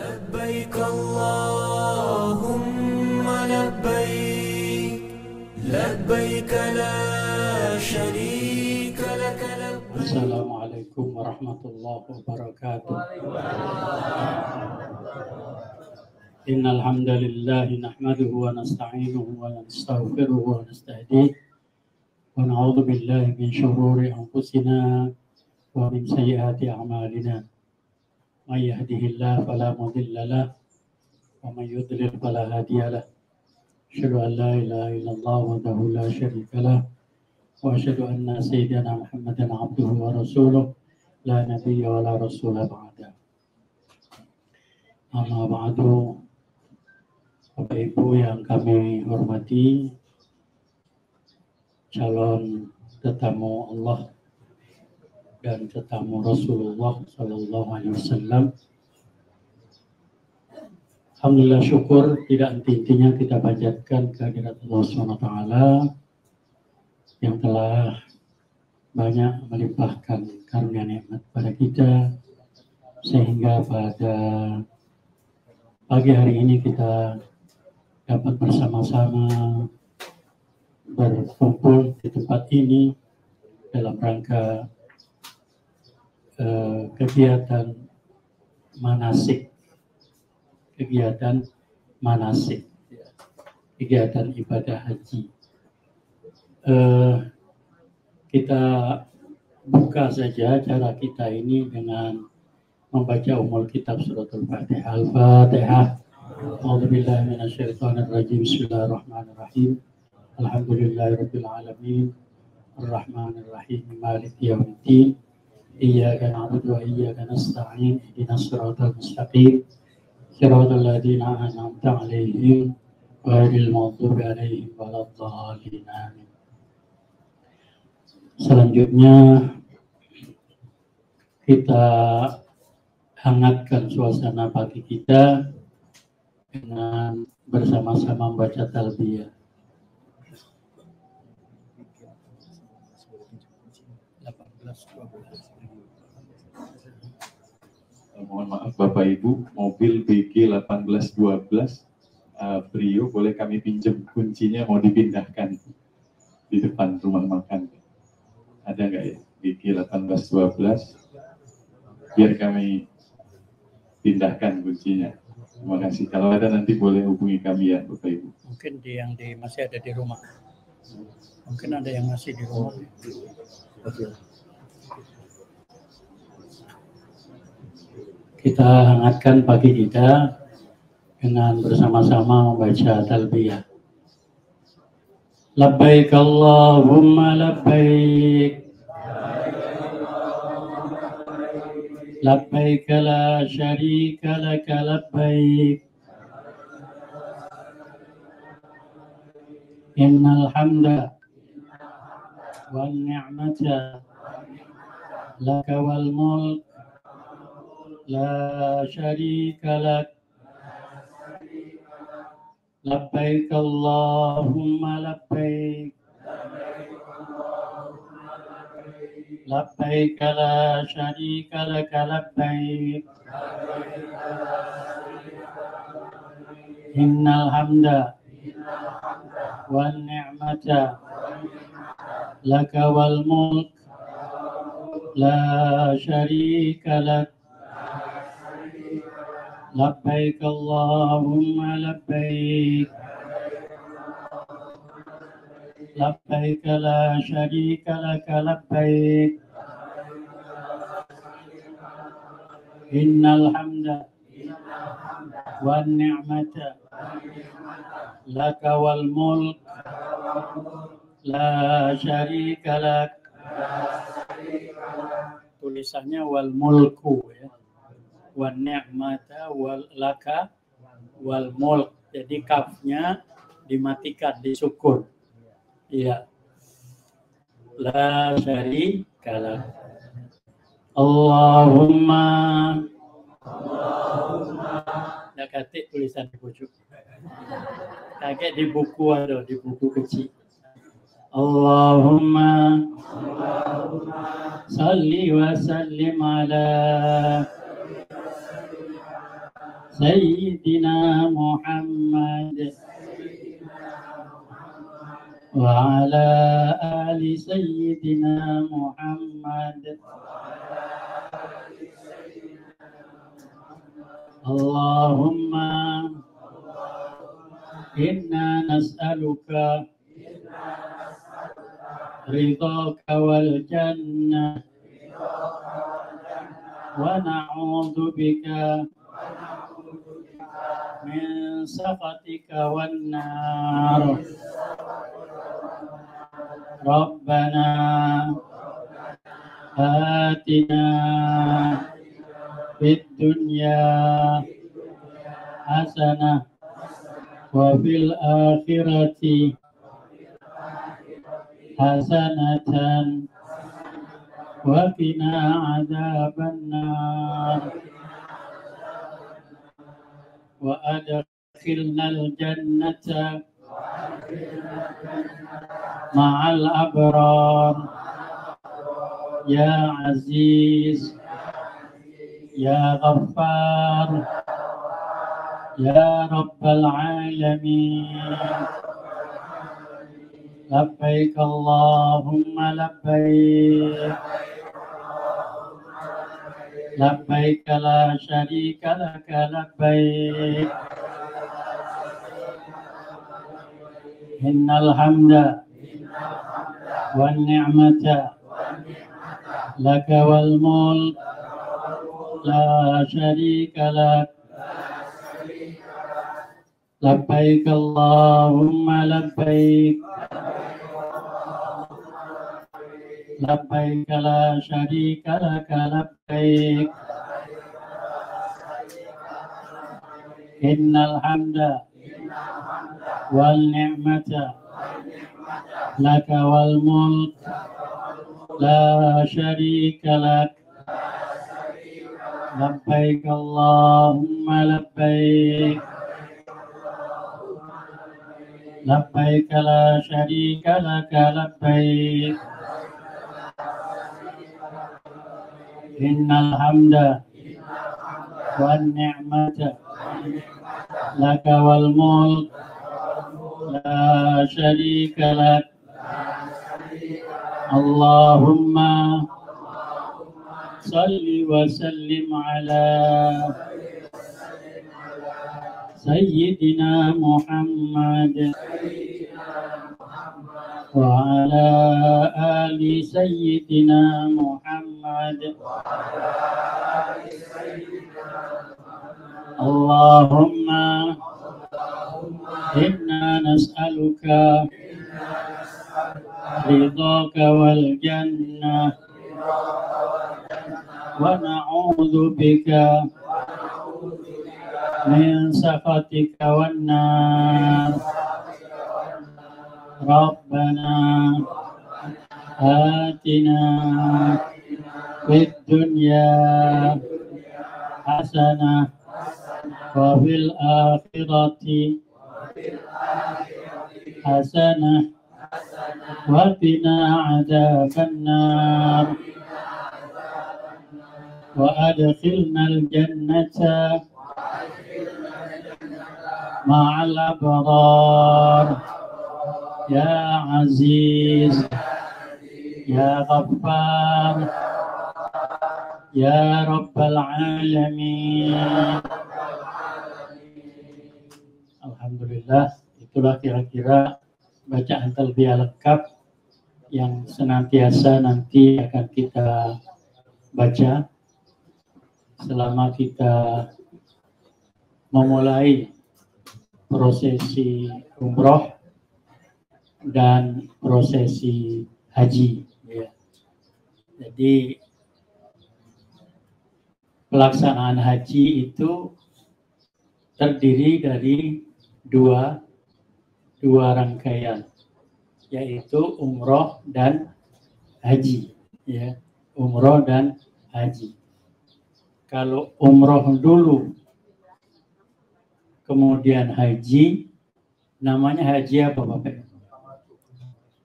لبيك اللهم لبيك لبيك لا شريك لك لبيك. السلام عليكم ورحمة الله وبركاته. إن الحمد لله نحمده ونستعينه ونستغفره ونستهديه ونعوذ بالله من شرور أنفسنا ومن سيئات أعمالنا. من يهده الله فلا مضل له ومن يضلل فلا هادي له. أشهد أن لا إله إلا الله وحده لا شريك له وأشهد أن سيدنا محمدا عبده ورسوله لا نبي ولا رسول بعده. Amma ba'du. Bapak Ibu yang kami hormati, calon tetamu Allah dan tetamu Rasulullah Sallallahu Alaihi Wasallam. Alhamdulillah, syukur tidak henti-hentinya kita panjatkan kehadirat Allah SWT yang telah banyak melimpahkan karunia nikmat pada kita, sehingga pada pagi hari ini kita dapat bersama-sama berkumpul di tempat ini dalam rangka kegiatan manasik, kegiatan ibadah haji. Kita buka saja cara kita ini dengan membaca umul kitab suratul Fatihah. Al-Fatihah. A'udzubillahi minasyaitonirrajim. Bismillahirrahmanirrahim. Alhamdulillahirabbil alamin. Arrahmanirrahim. Maliki yaumiddin. Iyyaka na'budu wa iyyaka nasta'in. Ihdinas siratal mustaqim. Siratal ladzina an'amta 'alaihim ghairil maghdubi 'alaihim waladdallin. Amin. Selanjutnya kita hangatkan suasana pagi kita dengan bersama-sama membaca talbiyah. Mohon maaf Bapak Ibu, mobil BG 1812 Brio boleh kami pinjam, kuncinya mau dipindahkan di depan rumah makan. Ada nggak ya BG 1812? Biar kami pindahkan kuncinya. Terima kasih. Kalau ada nanti boleh hubungi kami ya Bapak Ibu. Mungkin masih ada di rumah. Mungkin ada yang masih di rumah. Kita hangatkan pagi kita dengan bersama-sama membaca talbiyah. Labbaik Allahumma labbaik. Labbaik la syarika laka labbaik. Innal hamda wan ni'mata laka wal mulk la syarika lak. Labbaik Allahumma labbaik. Labbaik la syarika laka labbaik. Innal hamda wan ni'mata laka wal mulk la syarika lak. Labbaik Allahumma labbaik. Labbaik la syarika laka labbaik. Innal hamda wan ni'mata laka wal mulk la syarika lak. Tulisannya wal mulku ya. Wan ni'mata wal laka wal mulk. Jadi kafnya dimatikan, disukun. Iya. La syarika lak. Allahumma. Nggak ketik tulisan di pojok. Kaget di buku ada, di buku kecil. Allahumma salli wa sallim ala سيدنا محمد وعلى آل سيدنا محمد اللهم إنا نسألك رضاك والجنة ونعوذ بك من سخطك والنار ربنا آتنا في الدنيا حسنة وفي الآخرة حسنة وقنا عذاب النار وأدخلنا الجنة مع الأبرار يا عزيز يا غفار يا رب العالمين لبيك اللهم لبيك لبيك لا شريك لك لبيك إن الحمد والنعمة لك والملك لا شريك لك لبيك اللهم لبيك لبيك لا شريك لك لبيك إن الحمد والنعمة لك والملك لا شريك لك لبيك اللهم لبيك لبيك لا شريك لك لبيك إن الحمد والنعمة لك والملك لا شريك لك اللهم صل وسلم على سيدنا محمد وعلى آل سيدنا محمد اللهم إنا نسألك رضاك والجنة ونعوذ بك من سخطك والنار ربنا آتنا في الدنيا حسنة وفي الآخرة حسنة وقنا عذاب النار وأدخلنا الجنة مع الأبرار يا عزيز يا غفار يا رب العالمين. Alhamdulillah, itulah kira-kira bacaan talbiyah lengkap yang senantiasa nanti akan kita baca selama kita memulai prosesi umroh dan prosesi haji. Ya. Jadi pelaksanaan haji itu terdiri dari dua rangkaian, yaitu umroh dan haji. Ya, umroh dan haji. Kalau umroh dulu, kemudian haji, namanya haji apa Bapak?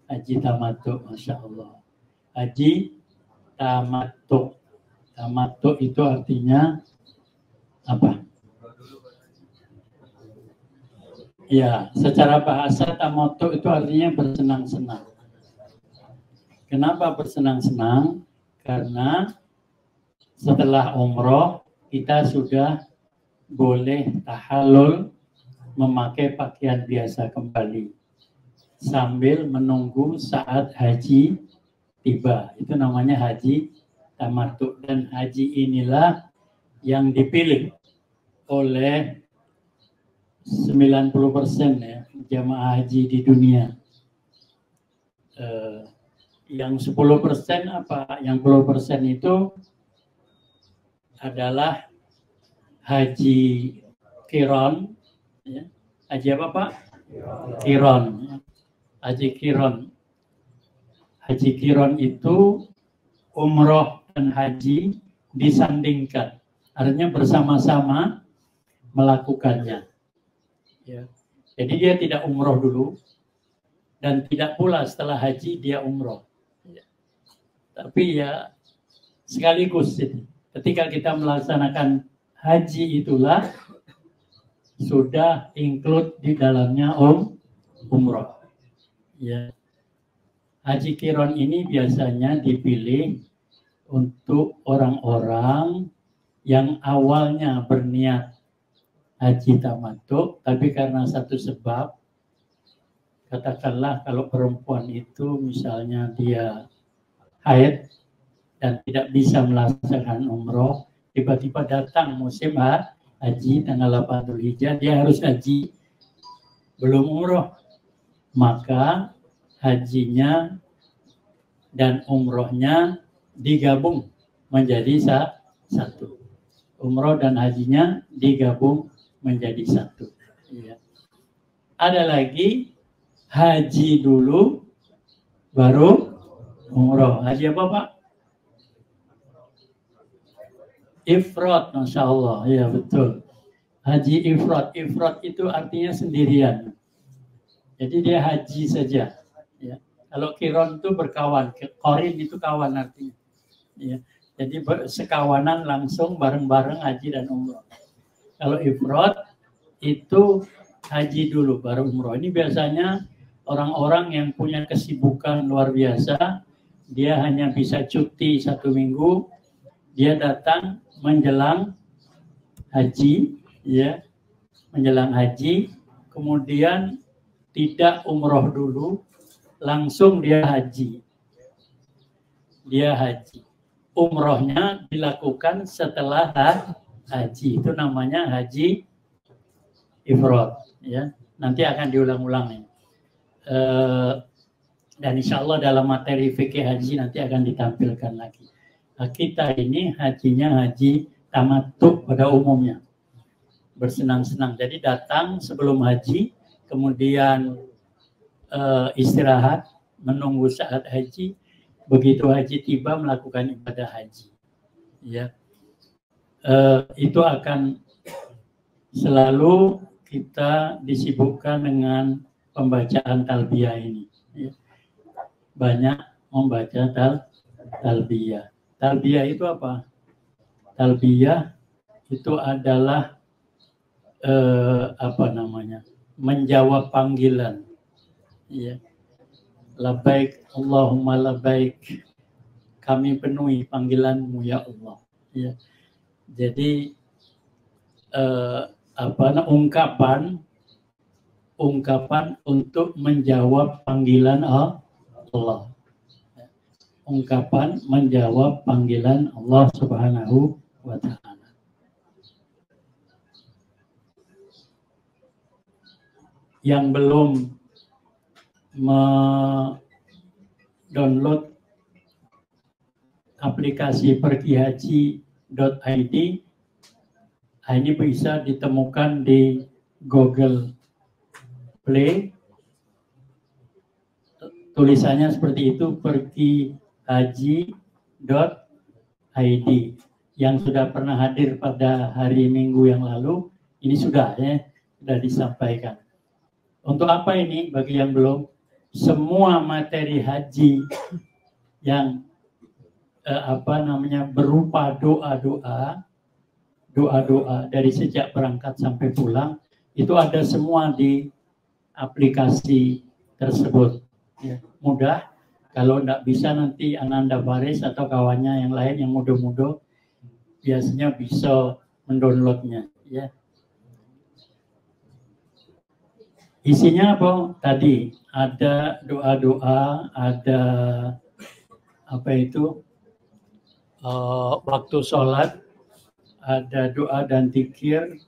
Haji tamattu, Masya Allah. Haji tamattu. Tamattu itu artinya apa? Ya, secara bahasa tamattu itu artinya bersenang-senang. Kenapa bersenang-senang? Karena setelah umroh kita sudah boleh tahallul memakai pakaian biasa kembali sambil menunggu saat haji tiba. Itu namanya haji tamattu, dan haji inilah yang dipilih oleh 90% ya jamaah haji di dunia. Yang 10% apa? Yang 10% itu adalah haji qiron, ya. Haji apa Pak? Qiron. Haji qiron. Haji qiron itu umroh dan haji disandingkan, artinya bersama-sama melakukannya. Ya. Jadi dia tidak umroh dulu dan tidak pula setelah haji dia umroh. Ya. Tapi ya sekaligus ketika kita melaksanakan haji itulah sudah include di dalamnya umroh. Ya. Haji qiron ini biasanya dipilih untuk orang-orang yang awalnya berniat haji tamattu, tapi karena satu sebab, katakanlah kalau perempuan itu misalnya dia haid dan tidak bisa melaksanakan umroh, tiba-tiba datang musim haji tanggal 8 Dzulhijjah, dia harus haji, belum umroh, maka hajinya dan umrohnya digabung menjadi satu. Umroh dan hajinya digabung menjadi satu. Ya. Ada lagi haji dulu baru umroh. Haji apa Pak? Ifrad, Masya Allah. Ya betul. Haji ifrad. Ifrad itu artinya sendirian. Jadi dia haji saja. Ya. Kalau qiron itu berkawan. Qorin itu kawan artinya. Ya. Jadi sekawanan langsung bareng-bareng haji dan umroh. Kalau ifrad itu haji dulu baru umroh. Ini biasanya orang-orang yang punya kesibukan luar biasa, dia hanya bisa cuti 1 minggu, dia datang menjelang haji, ya, menjelang haji, kemudian tidak umroh dulu, langsung dia haji. Dia haji. Umrohnya dilakukan setelah haji, itu namanya haji ifrad, ya. Nanti akan diulang-ulang nih. Dan insya Allah dalam materi fikih haji nanti akan ditampilkan lagi. Nah, kita ini hajinya haji tamattu pada umumnya, bersenang-senang. Jadi datang sebelum haji, kemudian istirahat, menunggu saat haji. Begitu haji tiba melakukan ibadah haji, ya. Itu akan selalu kita disibukkan dengan pembacaan talbiyah ini, ya. Banyak membaca talbiyah. Talbiyah itu apa? Talbiyah itu adalah menjawab panggilan, ya. Labbaik Allahumma labbaik, kami penuhi panggilanmu ya Allah, ya. Jadi ungkapan untuk menjawab panggilan Allah, ungkapan menjawab panggilan Allah Subhanahu wa Ta'ala. Yang belum download aplikasi pergihaji.id, ini bisa ditemukan di Google Play. Tulisannya seperti itu, pergihaji.id. Yang sudah pernah hadir pada hari Minggu yang lalu, ini sudah disampaikan. Untuk apa ini? Bagi yang belum, semua materi haji yang berupa doa-doa dari sejak berangkat sampai pulang, itu ada semua di aplikasi tersebut. Ya, mudah. Kalau tidak bisa nanti Ananda Faris atau kawannya yang lain yang muda-muda biasanya bisa mendownloadnya. Ya. Isinya apa? Tadi ada doa-doa, ada apa itu waktu sholat, ada doa dan zikir,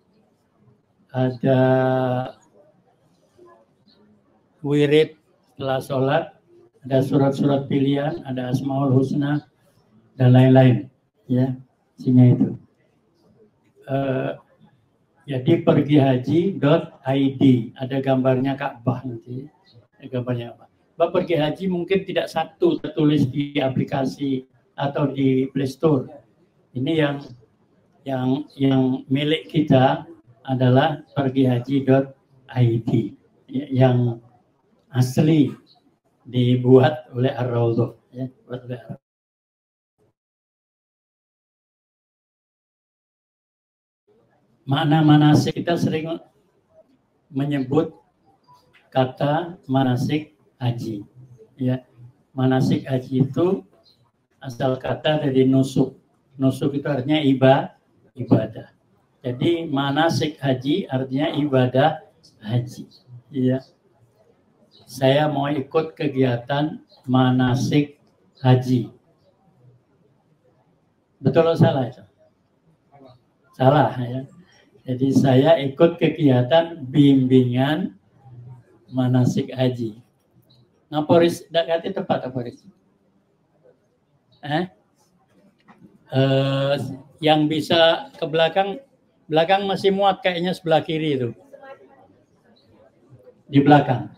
ada wirid setelah sholat, ada surat-surat pilihan, ada Asmaul Husna dan lain-lain. Ya, isinya itu. Jadi pergihaji.id, ada gambarnya Ka'bah nanti. Ada gambarnya apa? Bapak pergi haji mungkin tidak satu tertulis di aplikasi atau di Play Store. Ini yang milik kita adalah pergihaji.id yang asli dibuat oleh Ar-Raudhah, ya, buat oleh Ar-Raudhah. Makna manasik, kita sering menyebut kata manasik haji. Ya, manasik haji itu asal kata dari nusuk. Nusuk itu artinya ibadah. Jadi manasik haji artinya ibadah haji. Ya. Saya mau ikut kegiatan manasik haji. Betul atau salah itu? Salah ya. Jadi saya ikut kegiatan bimbingan manasik haji. Ngaporis, tidak kata tepat Ngaporis. Yang bisa ke belakang masih muat kayaknya sebelah kiri itu. Di belakang.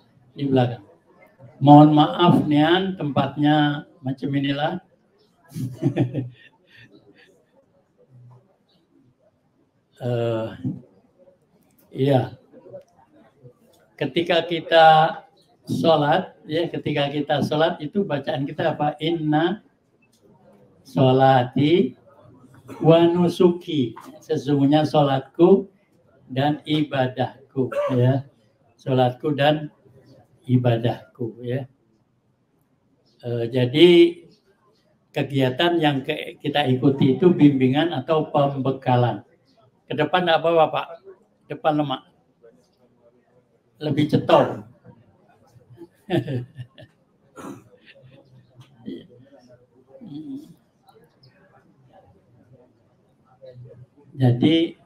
Mohon maaf Nian, tempatnya macam inilah. Iya. Ketika kita sholat, ya, itu bacaan kita apa? Inna sholati wa nusuki. Sesungguhnya sholatku dan ibadahku, ya. Sholatku dan ibadahku, ya. Jadi kegiatan yang kita ikuti itu bimbingan atau pembekalan. Ke depan apa Bapak? Depan lemak. Lebih cetor. Jadi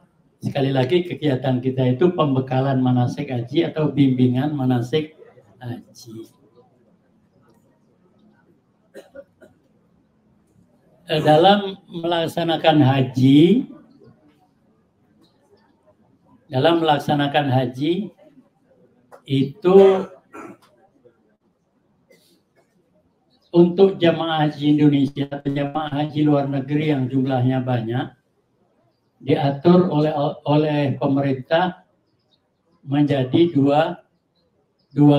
sekali lagi kegiatan kita itu pembekalan manasik haji atau bimbingan manasik haji. Dalam melaksanakan haji itu untuk jamaah haji Indonesia atau jamaah haji luar negeri yang jumlahnya banyak diatur oleh pemerintah menjadi dua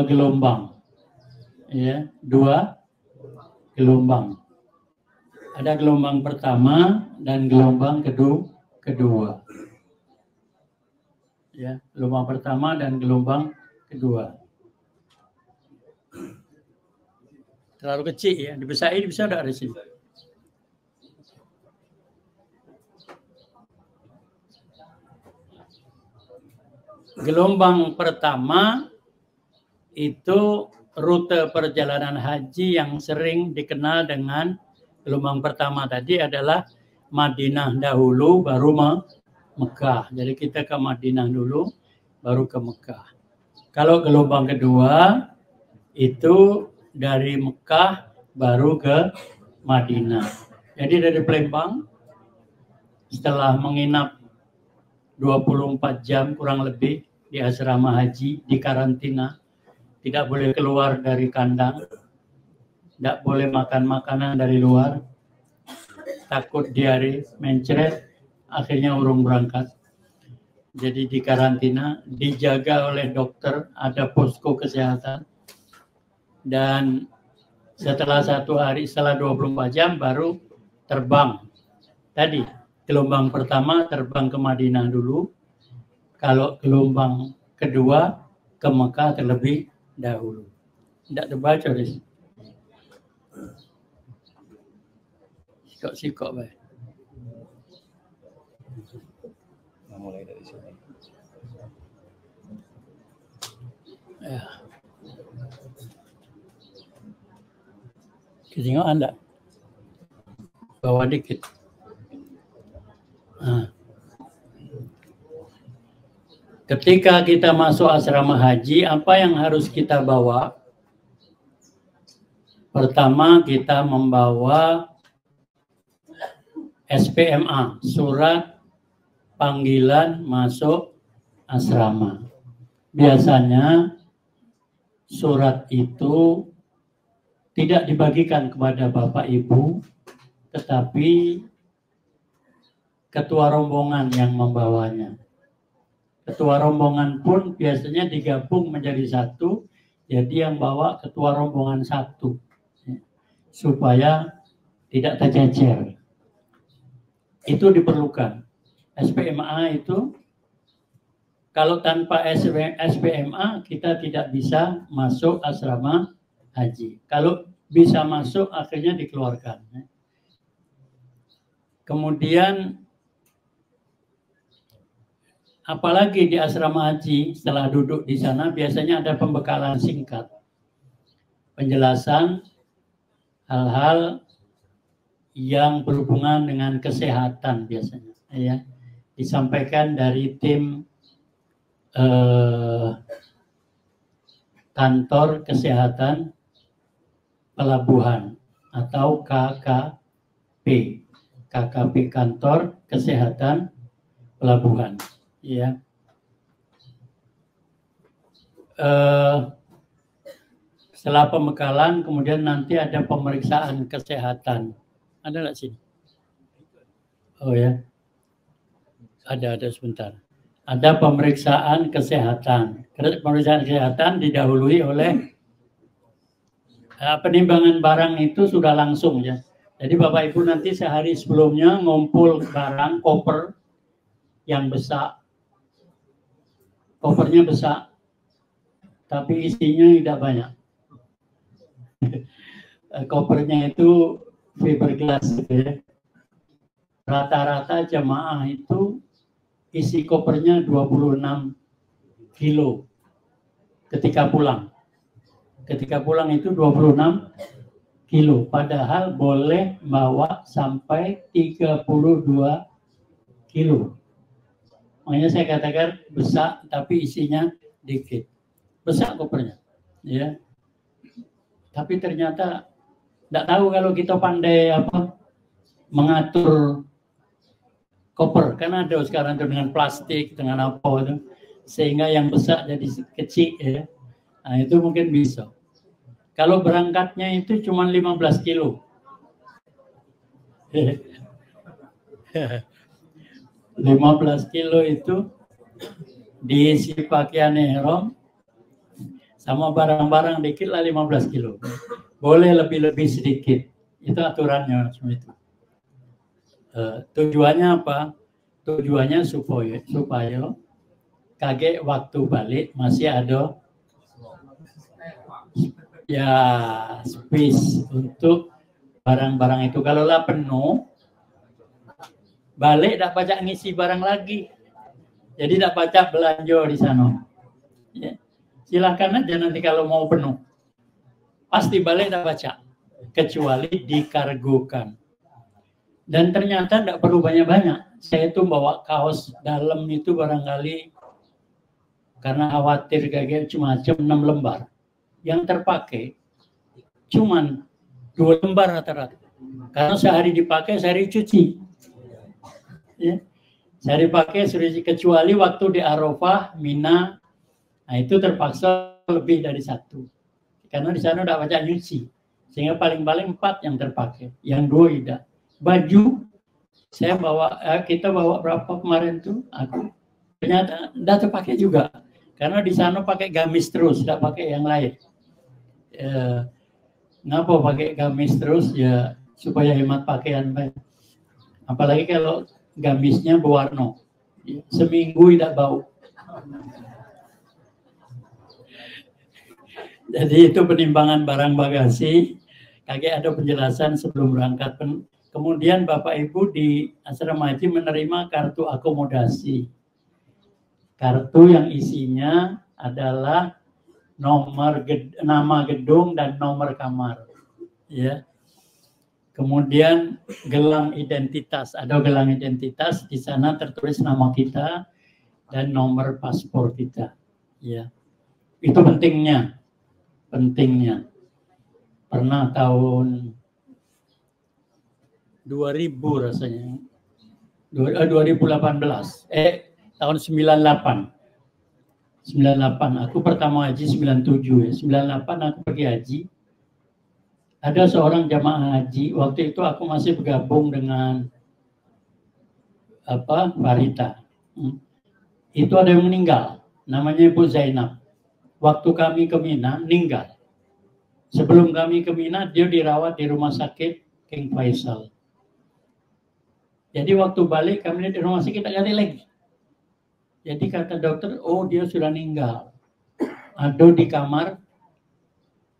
gelombang, ya, dua gelombang. Ada gelombang pertama dan gelombang kedua. Ya, gelombang pertama dan gelombang kedua. Terlalu kecil ya, dibesarin bisa enggak di sini? Gelombang pertama itu rute perjalanan haji yang sering dikenal dengan gelombang pertama tadi adalah Madinah dahulu baru Mekah. Jadi kita ke Madinah dulu baru ke Mekah. Kalau gelombang kedua itu dari Mekah baru ke Madinah. Jadi dari Palembang setelah menginap 24 jam kurang lebih di asrama haji, di karantina, tidak boleh keluar dari kandang, tidak boleh makan makanan dari luar, takut diare, mencret, akhirnya urung berangkat. Jadi di karantina, dijaga oleh dokter, ada posko kesehatan, dan setelah 1 hari, setelah 24 jam baru terbang. Tadi gelombang pertama terbang ke Madinah dulu. Kalau gelombang kedua ke Mekah terlebih dahulu. Tidak terbaca, Riz. Sikok-sikok, baik. Mulai dari sini. Ya. Tengok Anda. Bawa dikit. Nah. Ketika kita masuk asrama haji, apa yang harus kita bawa? Pertama, kita membawa SPMA, surat panggilan masuk asrama. Biasanya surat itu tidak dibagikan kepada Bapak Ibu, tetapi ketua rombongan yang membawanya. Ketua rombongan pun biasanya digabung menjadi satu, jadi yang bawa ketua rombongan satu, supaya tidak tercecer. Itu diperlukan. SPMA itu, kalau tanpa SPMA kita tidak bisa masuk asrama haji. Kalau bisa masuk, akhirnya dikeluarkan. Kemudian apalagi di asrama haji, setelah duduk di sana biasanya ada pembekalan singkat, penjelasan hal-hal yang berhubungan dengan kesehatan biasanya, ya, disampaikan dari tim kantor kesehatan pelabuhan atau KKP, kantor kesehatan pelabuhan. Ya, setelah pembekalan kemudian nanti ada pemeriksaan kesehatan. Ada nggak sini? Oh ya, ada sebentar. Ada pemeriksaan kesehatan. Pemeriksaan kesehatan didahului oleh penimbangan barang itu sudah langsung ya. Jadi Bapak Ibu nanti sehari sebelumnya ngumpul barang koper yang besar. Kopernya besar, tapi isinya tidak banyak. Kopernya itu fiberglass, gitu ya. Rata-rata jemaah itu isi kopernya 26 kilo ketika pulang. Ketika pulang itu 26 kilo, padahal boleh bawa sampai 32 kilo. Makanya saya katakan besar tapi isinya dikit. Besar kopernya, ya. Tapi ternyata tidak tahu kalau kita pandai mengatur koper. Karena ada sekarang itu dengan plastik, dengan apa itu, sehingga yang besar jadi kecil, ya. Nah, itu mungkin bisa. Kalau berangkatnya itu cuma 15 kilo. 15 kilo itu diisi pakaian ihram sama barang-barang dikit lah 15 kilo. Boleh lebih-lebih sedikit. Itu aturannya semua itu. Tujuannya apa? Tujuannya supaya kaget waktu balik masih ada ya space untuk barang-barang itu. Kalau lah penuh, balik tak pacak ngisi barang lagi. Jadi tak pacak belanja di sana. Ya. Silahkan aja nanti kalau mau penuh. Pasti balik tak pacak. Kecuali dikargokan. Dan ternyata tidak perlu banyak-banyak. Saya itu bawa kaos dalam itu barangkali karena khawatir kayak macam 6 lembar. Yang terpakai cuman 2 lembar rata-rata. Karena sehari dipakai, sehari cuci. Ya. Saya dipakai kecuali waktu di Arafah, Mina, nah itu terpaksa lebih dari 1. Karena di sana udah banyak nyuci. Sehingga paling-paling 4 yang terpakai, yang 2 tidak. Baju, saya bawa, kita bawa berapa kemarin tuh? Aku ternyata udah terpakai juga. Karena di sana pakai gamis terus, tidak pakai yang lain. Ngapa pakai gamis terus? Ya supaya hemat pakaian. Apalagi kalau gamisnya berwarna, seminggu tidak bau. Jadi itu penimbangan barang bagasi. Kakek ada penjelasan sebelum berangkat. Kemudian Bapak Ibu di asrama haji menerima kartu akomodasi. Kartu yang isinya adalah nama gedung dan nomor kamar. Ya. Kemudian gelang identitas. Ada gelang identitas, di sana tertulis nama kita dan nomor paspor kita. Ya. Itu pentingnya. Pernah tahun 2000 rasanya. 2018. Tahun 98. 98. Aku pertama haji 97 ya. 98 aku pergi haji. Ada seorang jamaah haji. Waktu itu aku masih bergabung dengan Barita. Itu ada yang meninggal. Namanya Ibu Zainab. Waktu kami ke Mina, meninggal. Sebelum kami ke Mina, dia dirawat di rumah sakit King Faisal. Jadi waktu balik kami lihat di rumah sakit tak kali lagi. Jadi kata dokter, oh dia sudah meninggal. Ada di kamar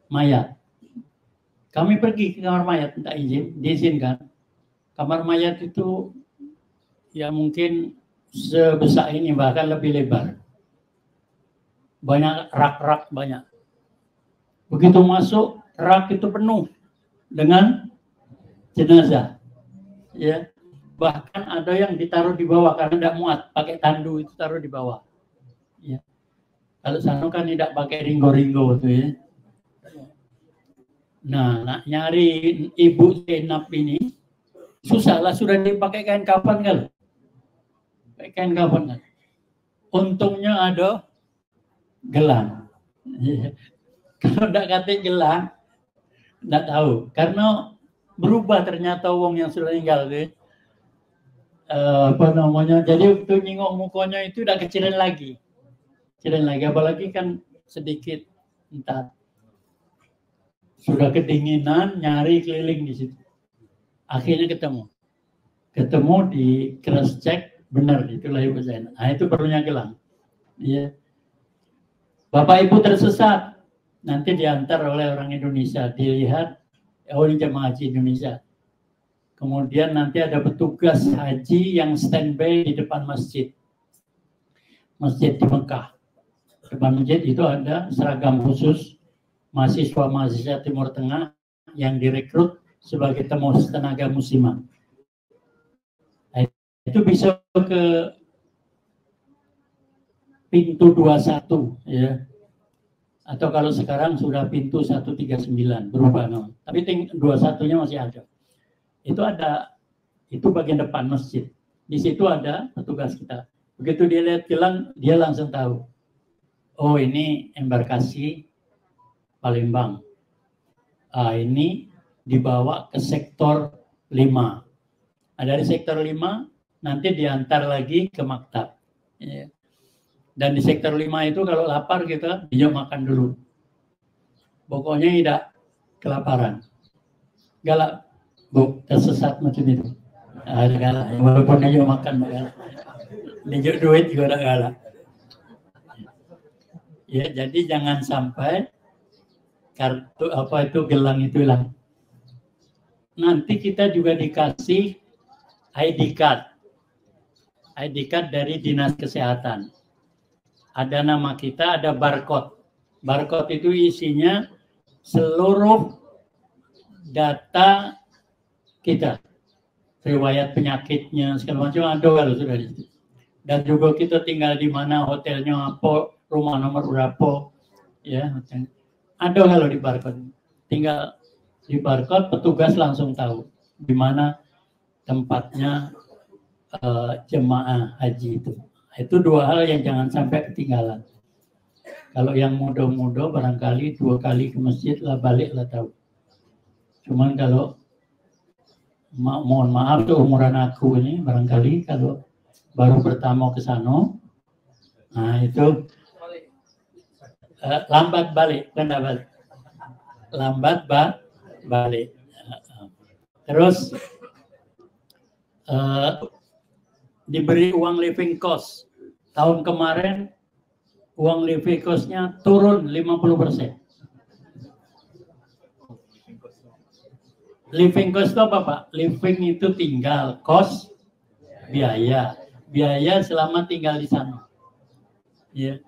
mayat. Kami pergi ke kamar mayat, minta izin, diizinkan. Kamar mayat itu ya mungkin sebesar ini, bahkan lebih lebar. Banyak rak-rak banyak. Begitu masuk, rak itu penuh dengan jenazah. Ya. Bahkan ada yang ditaruh di bawah karena tidak muat, pakai tandu itu taruh di bawah. Ya. Kalau sana kan tidak pakai ringgo-ringgo itu ya. Nah, nyari Ibu Zainab ini susahlah, sudah dipakai kain kafan kan? Pakai kain kafan kan? Untungnya ada gelang. Ya. Kalau tidak kata gelang, tidak tahu. Karena berubah ternyata wong yang sudah meninggal deh. Jadi waktu nyingok mukanya itu udah kecilin lagi, apalagi kan sedikit entah sudah kedinginan, nyari keliling di situ, akhirnya ketemu di cross check, benar itulah Ibu Zainab. Nah itu perlunya gelang. Ya. Bapak Ibu tersesat, nanti diantar oleh orang Indonesia, dilihat oh ini jemaah haji Indonesia. Kemudian nanti ada petugas haji yang standby di depan masjid di Mekah. Depan masjid itu ada seragam khusus mahasiswa Timur Tengah yang direkrut sebagai tenaga muslimah. Nah, itu bisa ke pintu 21 ya. Atau kalau sekarang sudah pintu 139 berubah nama. Tapi 21-nya masih ada. Itu bagian depan masjid. Di situ ada petugas kita. Begitu dia lihat gelang, dia langsung tahu. Oh ini embarkasi Palembang. Ini dibawa ke sektor 5. Dari sektor 5 nanti diantar lagi ke maktab. Ya. Dan di sektor 5 itu kalau lapar kita dia makan dulu. Pokoknya tidak kelaparan. Galak. Bu, tersesat macam itu. Ada galak. Walaupun aja makan galak. Dijuk duit juga ada galak. Ya, jadi jangan sampai kartu gelang itu hilang. Nanti kita juga dikasih ID card. ID card dari Dinas Kesehatan. Ada nama kita, ada barcode. Barcode itu isinya seluruh data kita, riwayat penyakitnya segala macam ada kalau sudah di situ. Dan juga kita tinggal di mana, hotelnya apa, rumah nomor berapa, ya ada kalau di barcode. Tinggal di barcode, petugas langsung tahu di mana tempatnya jemaah haji itu. Itu dua hal yang jangan sampai ketinggalan. Kalau yang muda-muda barangkali 2 kali ke masjid lah balik lah tahu. Cuman kalau mohon maaf tuh umuran aku ini barangkali kalau baru pertama ke sana, nah itu lambat balik, balik. Terus diberi uang living cost. Tahun kemarin uang living cost-nya turun 50%. Living cost itu apa Pak? Living itu tinggal, cost biaya. Biaya selama tinggal di sana. Ya.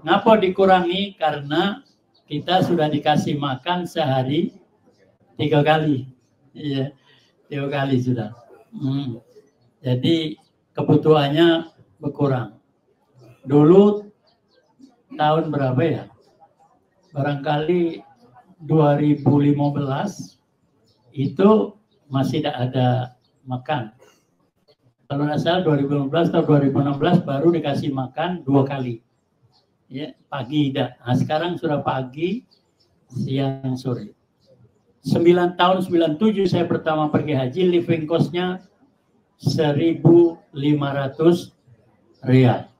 Ngapa dikurangi? Karena kita sudah dikasih makan sehari 3 kali. Ya, 3 kali sudah. Jadi kebutuhannya berkurang. Dulu tahun berapa ya? Barangkali 2015 itu masih tidak ada makan. Kalau nggak salah 2015 atau 2016 baru dikasih makan 2 kali. Ya, pagi tidak. Nah, sekarang sudah pagi, siang, sore. 9 tahun 97 saya pertama pergi haji, living cost-nya 1.500 rial.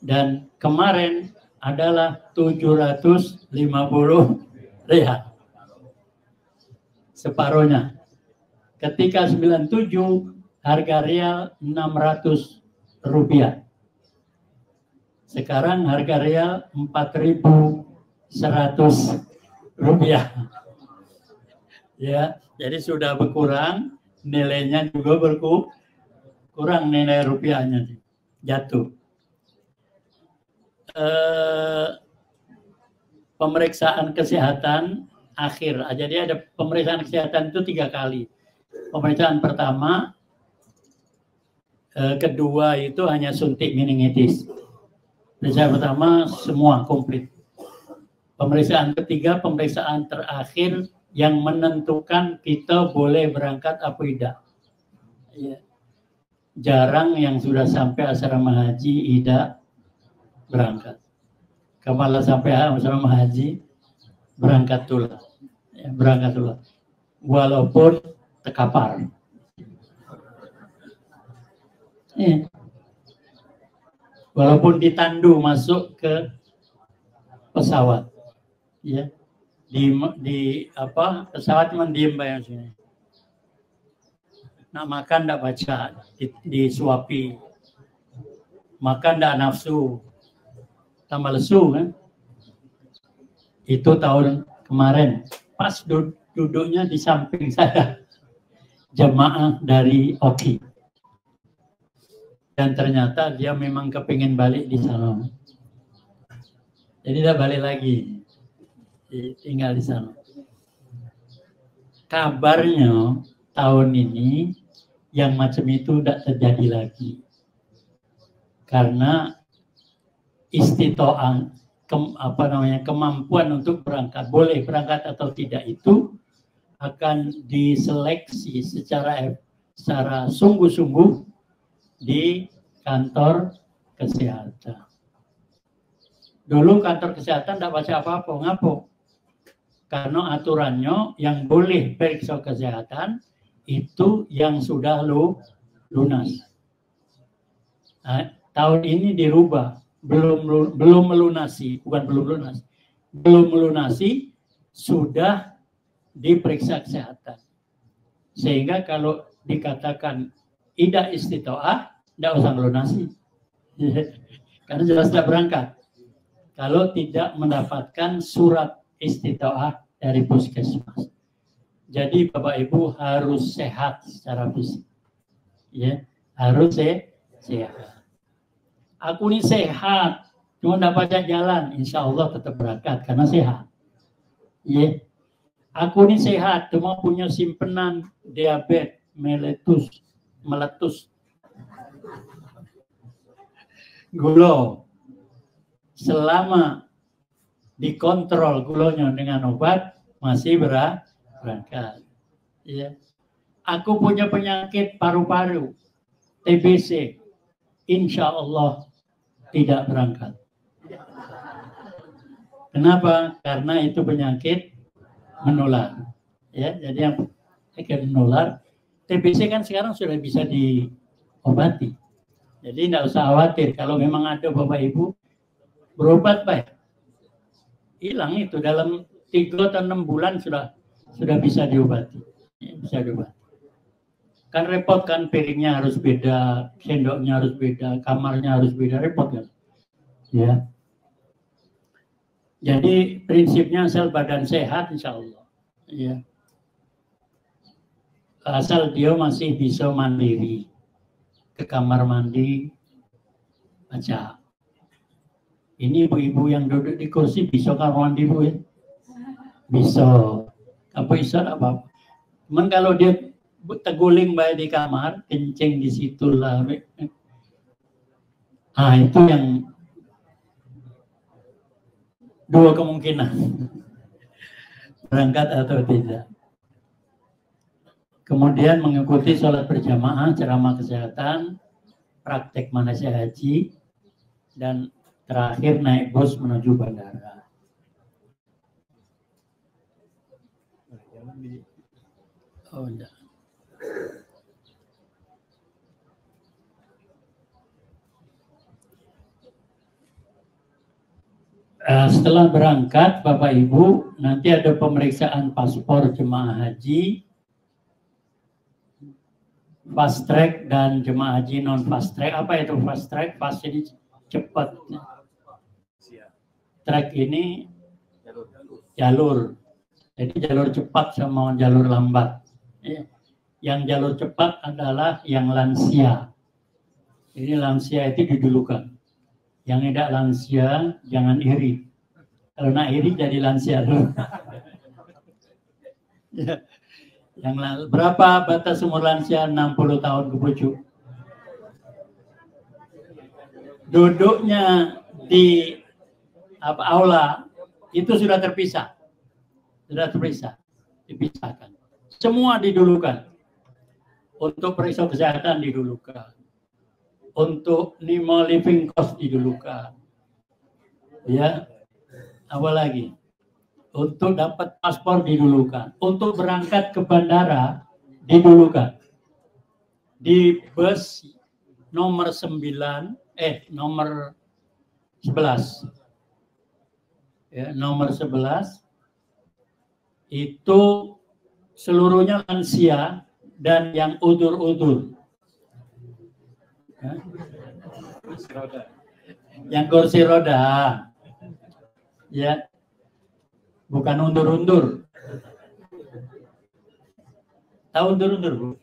Dan kemarin adalah 750 rial. Separuhnya. Ketika 97 harga rial 600 rupiah. Sekarang harga rial 4.100 rupiah. Ya, jadi sudah berkurang, nilainya juga berkurang, nilai rupiahnya jatuh. Pemeriksaan kesehatan akhir. Jadi ada pemeriksaan kesehatan itu 3 kali. Pemeriksaan pertama, kedua itu hanya suntik meningitis. Pemeriksaan pertama semua komplit. Pemeriksaan ketiga, pemeriksaan terakhir yang menentukan kita boleh berangkat apa tidak. Ya. Jarang yang sudah sampai asrama haji tidak berangkat. Kemalah sampai asrama haji berangkat tulah. Ya, berangkat tulah. Walaupun terkapar. Ya. Walaupun ditandu masuk ke pesawat. Ya. Di apa pesawat cuma diem bayang sini. Nak makan tidak baca, disuapi. Makan tidak nafsu. Tambah lesu kan. Itu tahun kemarin. Pas duduknya di samping saya. Jemaah dari Oki. Dan ternyata dia memang kepingin balik di sana. Jadi dia balik lagi. Tinggal di sana. Kabarnya tahun ini yang macam itu tidak terjadi lagi. Karena istitoah kemampuan untuk berangkat, boleh berangkat atau tidak itu akan diseleksi secara sungguh-sungguh di kantor kesehatan. Dulu kantor kesehatan tidak baca apa-apa, ngapo? Karena aturannya yang boleh periksa kesehatan itu yang sudah lunas. Nah, tahun ini dirubah, belum melunasi, bukan belum lunas, belum melunasi sudah diperiksa kesehatan. Sehingga kalau dikatakan tidak istitoah, tidak usah melunasi, karena jelas tidak berangkat. Kalau tidak mendapatkan surat istitoah dari puskesmas. Jadi Bapak Ibu harus sehat secara fisik. Ya, harus sehat. Aku ini sehat, cuma tidak bisa jalan, insya Allah tetap berangkat karena sehat. Ya. Aku ini sehat, cuma punya simpenan diabetes meletus. Gula. Selama dikontrol gulanya dengan obat masih berangkat. Ya. Aku punya penyakit paru-paru, TBC, insya Allah tidak berangkat. Kenapa? Karena itu penyakit menular. Ya, jadi yang penyakit menular, TBC kan sekarang sudah bisa diobati. Jadi tidak usah khawatir kalau memang ada Bapak Ibu berobat baik. Hilang itu dalam 3 atau 6 bulan sudah bisa diobati. Ya, bisa diobati. Kan repot kan, piringnya harus beda, sendoknya harus beda, kamarnya harus beda, repot kan. Ya. Jadi prinsipnya asal badan sehat insya Allah. Ya. asal dia masih bisa mandiri, ke kamar mandi baca. Ini ibu-ibu yang duduk di kursi bisa kamar mandi bu ya? Bisa. Apa bisa apa? Cuman kalau dia teguling baik di kamar, kencing di situ lah. Ah itu yang dua kemungkinan, berangkat atau tidak. Kemudian mengikuti sholat berjamaah, ceramah kesehatan, praktek manasik haji, dan terakhir naik bus menuju bandara. Oh enggak. Setelah berangkat, Bapak Ibu, nanti ada pemeriksaan paspor jemaah haji, fast track dan jemaah haji non fast track. Apa itu fast track? Fast ini cepat. Track ini jalur. Jadi jalur cepat sama jalur lambat. Yang jalur cepat adalah yang lansia. Ini lansia itu didulukan. Yang tidak lansia jangan iri. Kalau nak iri jadi lansia dulu. Ya. Yang berapa batas umur lansia? 60 tahun ke pucuk. Duduknya di aula itu sudah terpisah. Sudah terpisah. Dipisahkan. Semua didulukan. Untuk periksa kesehatan didulukan. Untuk Nimo living cost didulukan. Ya. Apa lagi? Untuk dapat paspor didulukan. Untuk berangkat ke bandara didulukan. Di bus nomor 11. Ya, nomor 11 itu seluruhnya lansia dan yang udur-udur. Ya. Yang kursi roda. Ya. Bukan undur-undur. Tahu undur-undur, Bu?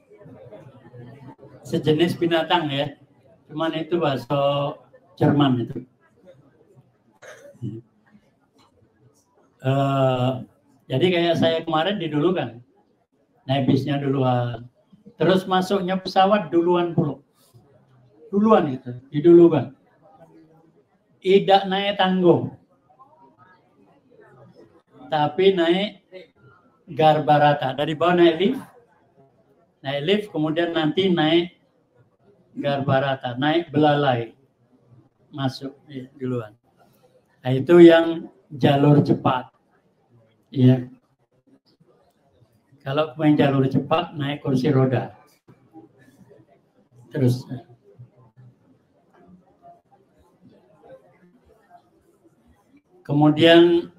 Sejenis binatang ya. Cuman itu bahasa Jerman itu. Jadi kayak saya kemarin didulukan. Naik bisnya duluan. Terus masuknya pesawat duluan pula. Duluan itu, didulukan. Tidak naik tanggung. Tapi naik garbarata. Dari bawah naik lift. Naik lift, kemudian nanti naik garbarata. Naik belalai. Masuk duluan. Nah, itu yang jalur cepat. Ya. Kalau main jalur cepat, naik kursi roda. Terus. Kemudian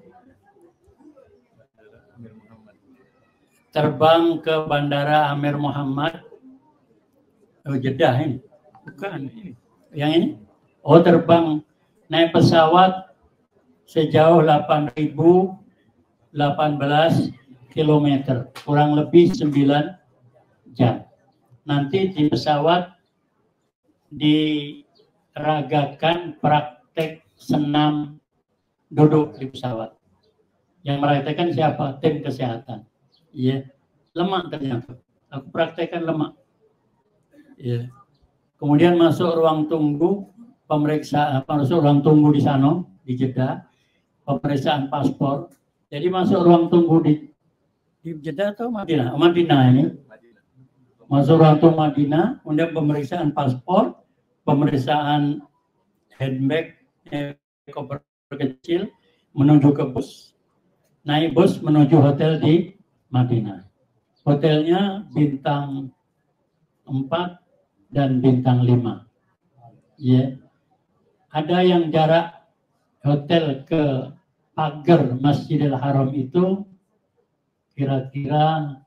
terbang ke Bandara Amir Muhammad. Oh, Jeddah ini. Bukan. Yang ini? Oh, terbang naik pesawat sejauh 8.018 km. Kurang lebih 9 jam. Nanti di pesawat diragakan praktek senam duduk di pesawat. Yang meraktekkan siapa? Tim kesehatan. Iya, lemak ternyata. Aku praktekkan lemak. Iya. Kemudian masuk ruang tunggu pemeriksaan, masuk ruang tunggu di sana di Jeddah, pemeriksaan paspor. Jadi masuk ruang tunggu di Jeddah atau Madinah? Madinah ini. Masuk ruang tunggu Madinah, kemudian pemeriksaan paspor, pemeriksaan handbag, koper kecil, menuju ke bus. Naik bus menuju hotel di Madinah. Hotelnya bintang 4 dan bintang 5. Ya. Ada yang jarak hotel ke pagar Masjidil Haram itu kira-kira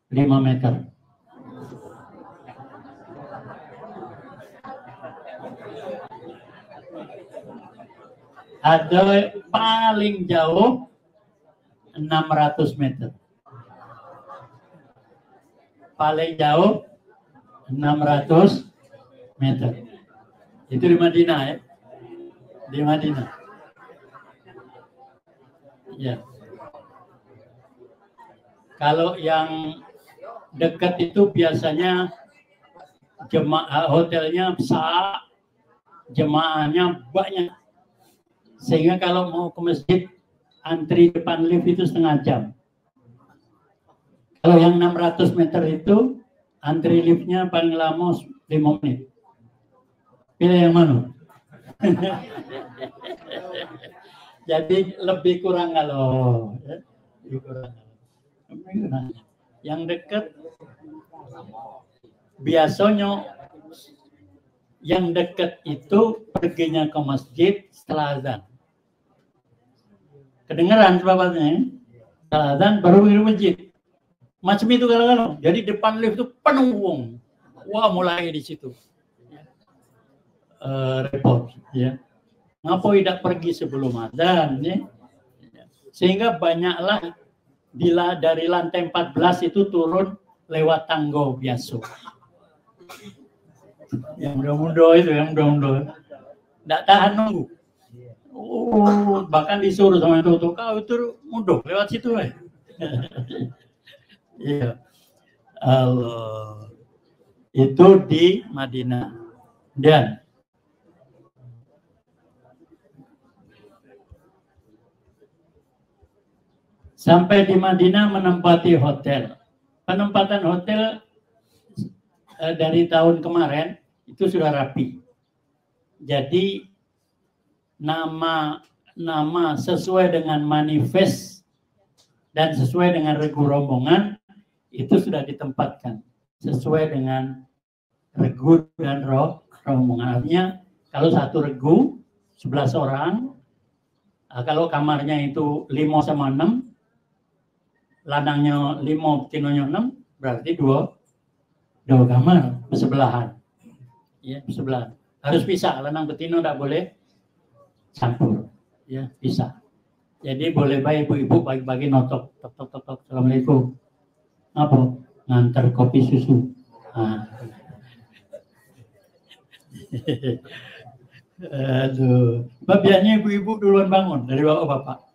5 meter. Ada paling jauh 600 meter. paling jauh 600 meter. Itu di Madinah ya. Di Madinah. Ya. Kalau yang dekat itu biasanya jemaah hotelnya besar, jemaahnya banyak. Sehingga kalau mau ke masjid antri depan lift itu setengah jam. Kalau yang 600 meter itu antri liftnya paling lama 5 menit. Pilih yang mana? Jadi lebih kurang kalau ya, lebih kurang. Yang dekat biasanya yang dekat itu perginya ke masjid setelah azan. Kedengeran sebabnya, setelah azan baru pergi ke masjid. Macam itu kalau jadi depan lift itu penuh wong. Wah, mulai di situ. Repot ya. Ngapa tidak pergi sebelum azan ya? Sehingga banyaklah bila dari lantai 14 itu turun lewat tangga biasa. Yang muda-muda itu, yang muda-muda. Tidak tahan nunggu. Oh, bahkan disuruh sama itu, kau itu mudah lewat situ ya. Iya. Allah. Itu di Madinah. Dan sampai di Madinah menempati hotel. Penempatan hotel dari tahun kemarin itu sudah rapi. Jadi nama sesuai dengan manifest dan sesuai dengan regu rombongan itu sudah ditempatkan sesuai dengan regu dan rombongan. Artinya kalau satu regu 11 orang, kalau kamarnya itu 5 sama 6, lanangnya 5, betinonya 6, berarti dua kamar bersebelahan. Ya, bersebelahan. Harus pisah, lanang betino tidak boleh campur. Ya, pisah. Jadi boleh baik ibu-ibu pagi-pagi notok, tok. Assalamualaikum. Apa? Ngantar kopi susu. Aduh, biasanya ibu-ibu duluan bangun dari bapak-bapak.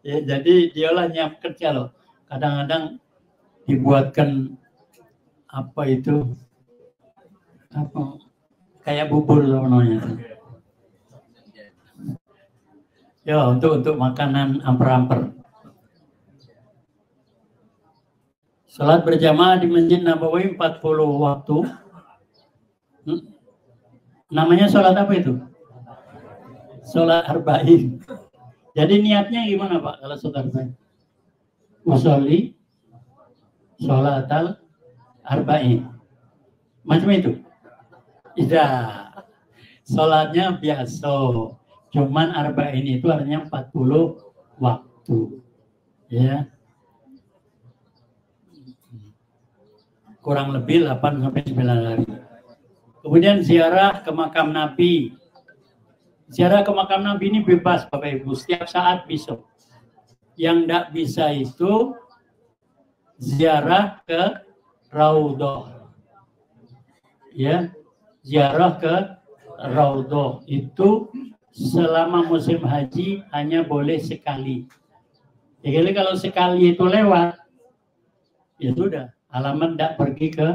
Ya, jadi dialah nyiapkan kalau kadang-kadang dibuatkan apa itu kayak bubur namanya. Ya, untuk makanan amper-amper. Salat berjamaah di Masjid Nabawi 40 waktu. Namanya salat apa itu? Salat arba'in. Jadi niatnya gimana Pak kalau salat arba'in? Usolli sholatal arba'in. Macam itu? Tidak. Salatnya biasa. Cuman arba'in itu artinya 40 waktu. Ya. Kurang lebih 8 sampai 9 hari. Kemudian ziarah ke makam Nabi. Ziarah ke makam Nabi ini bebas Bapak Ibu, setiap saat bisa. Yang tidak bisa itu ziarah ke Raudhah. Ya, ziarah ke Raudhah itu selama musim haji hanya boleh sekali. Jadi kalau sekali itu lewat, ya sudah, alamat tidak pergi ke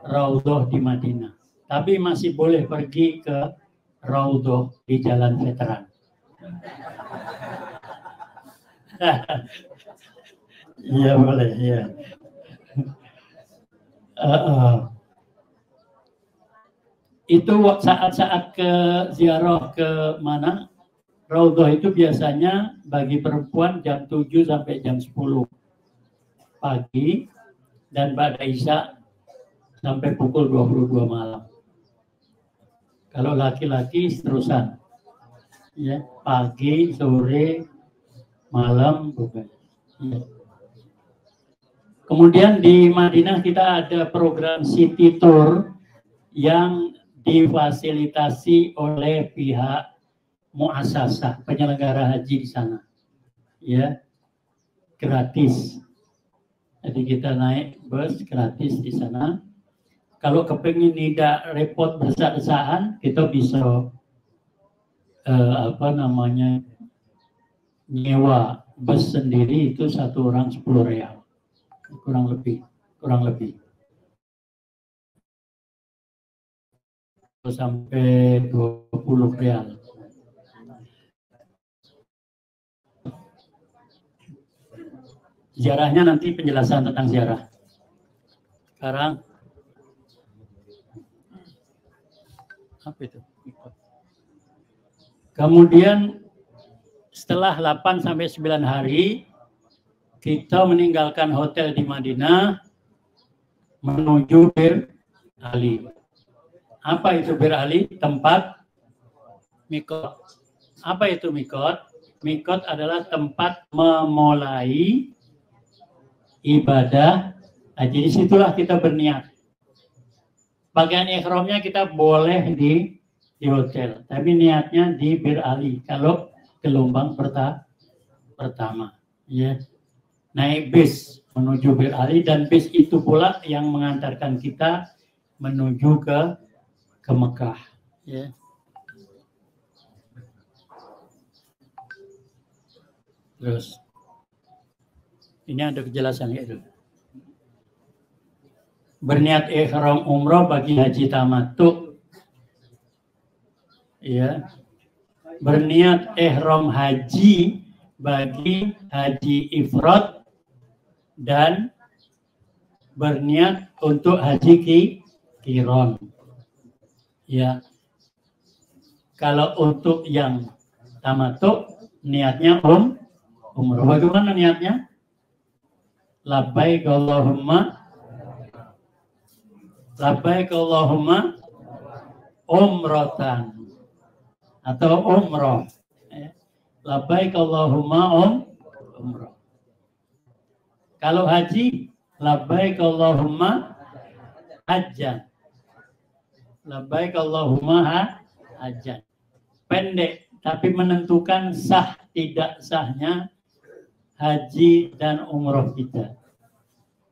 Raudhah di Madinah. Tapi masih boleh pergi ke Raudhah di Jalan Veteran. Iya boleh, ya. Itu saat-saat ke ziarah ke mana? Raudhah itu biasanya bagi perempuan jam 7 sampai jam 10 pagi dan ba'da isya sampai pukul 22 malam. Kalau laki-laki seterusan, ya, pagi, sore, malam, bukan. Ya. Kemudian di Madinah kita ada program City Tour yang difasilitasi oleh pihak muassasah penyelenggara haji di sana, ya, gratis. Jadi kita naik bus gratis di sana. Kalau kepingin tidak repot berdesak-desakan, kita bisa nyewa bus sendiri itu satu orang 10 real, kurang lebih sampai 20 real. Ziarahnya nanti penjelasan tentang ziarah. Sekarang apa itu? Kemudian setelah 8 sampai 9 hari kita meninggalkan hotel di Madinah menuju Bir Ali. Apa itu Bir Ali? Tempat mikot. Apa itu mikot? Mikot adalah tempat memulai ibadah haji. Disitulah kita berniat. Pakaian ihramnya kita boleh di hotel, tapi niatnya di Bir Ali kalau gelombang pertama, ya. Naik bis menuju Bir Ali dan bis itu pula yang mengantarkan kita menuju ke Mekah, ya. Terus ini ada kejelasan itu. Berniat ihram umroh bagi haji tamattu, ya. Berniat ihram haji bagi haji ifrad dan berniat untuk haji qiron, ya. Kalau untuk yang tamattu niatnya umroh. Bagaimana niatnya? Labbaik Allahumma umratan atau umroh. Labbaik Allahumma umroh. Kalau haji, labbaik Allahumma hajjan. Labbaik Allahumma hajjan. Pendek, tapi menentukan sah tidak sahnya haji dan umroh kita.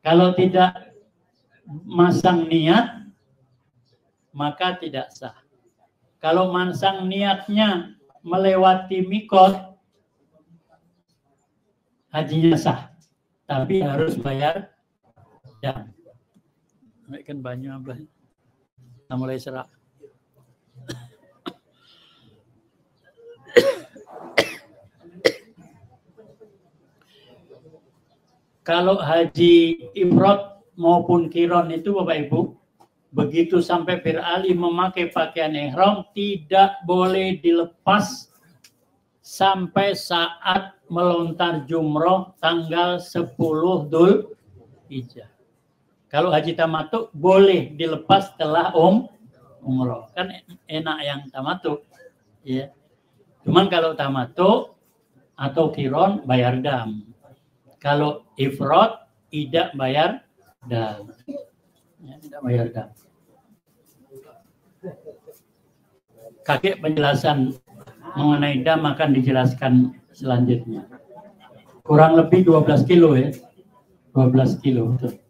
Kalau tidak masang niat, maka tidak sah. Kalau masang niatnya melewati mikot, hajinya sah, tapi harus bayar dam. Kan banyak apa? Kita mulai serak. Kalau haji ifrad maupun qiron itu Bapak Ibu, begitu sampai Bir Ali memakai pakaian ihram tidak boleh dilepas sampai saat melontar jumroh tanggal 10 Dzulhijjah. Kalau haji tamattu boleh dilepas setelah umroh. Kan enak yang tamattu, ya. Cuman kalau tamattu atau qiron bayar dam. Kalau ifrad tidak bayar dam. Ya, tidak bayar dam. Kakek penjelasan mengenai dam akan dijelaskan selanjutnya. Kurang lebih 12 kilo ya. 12 kilo. Betul.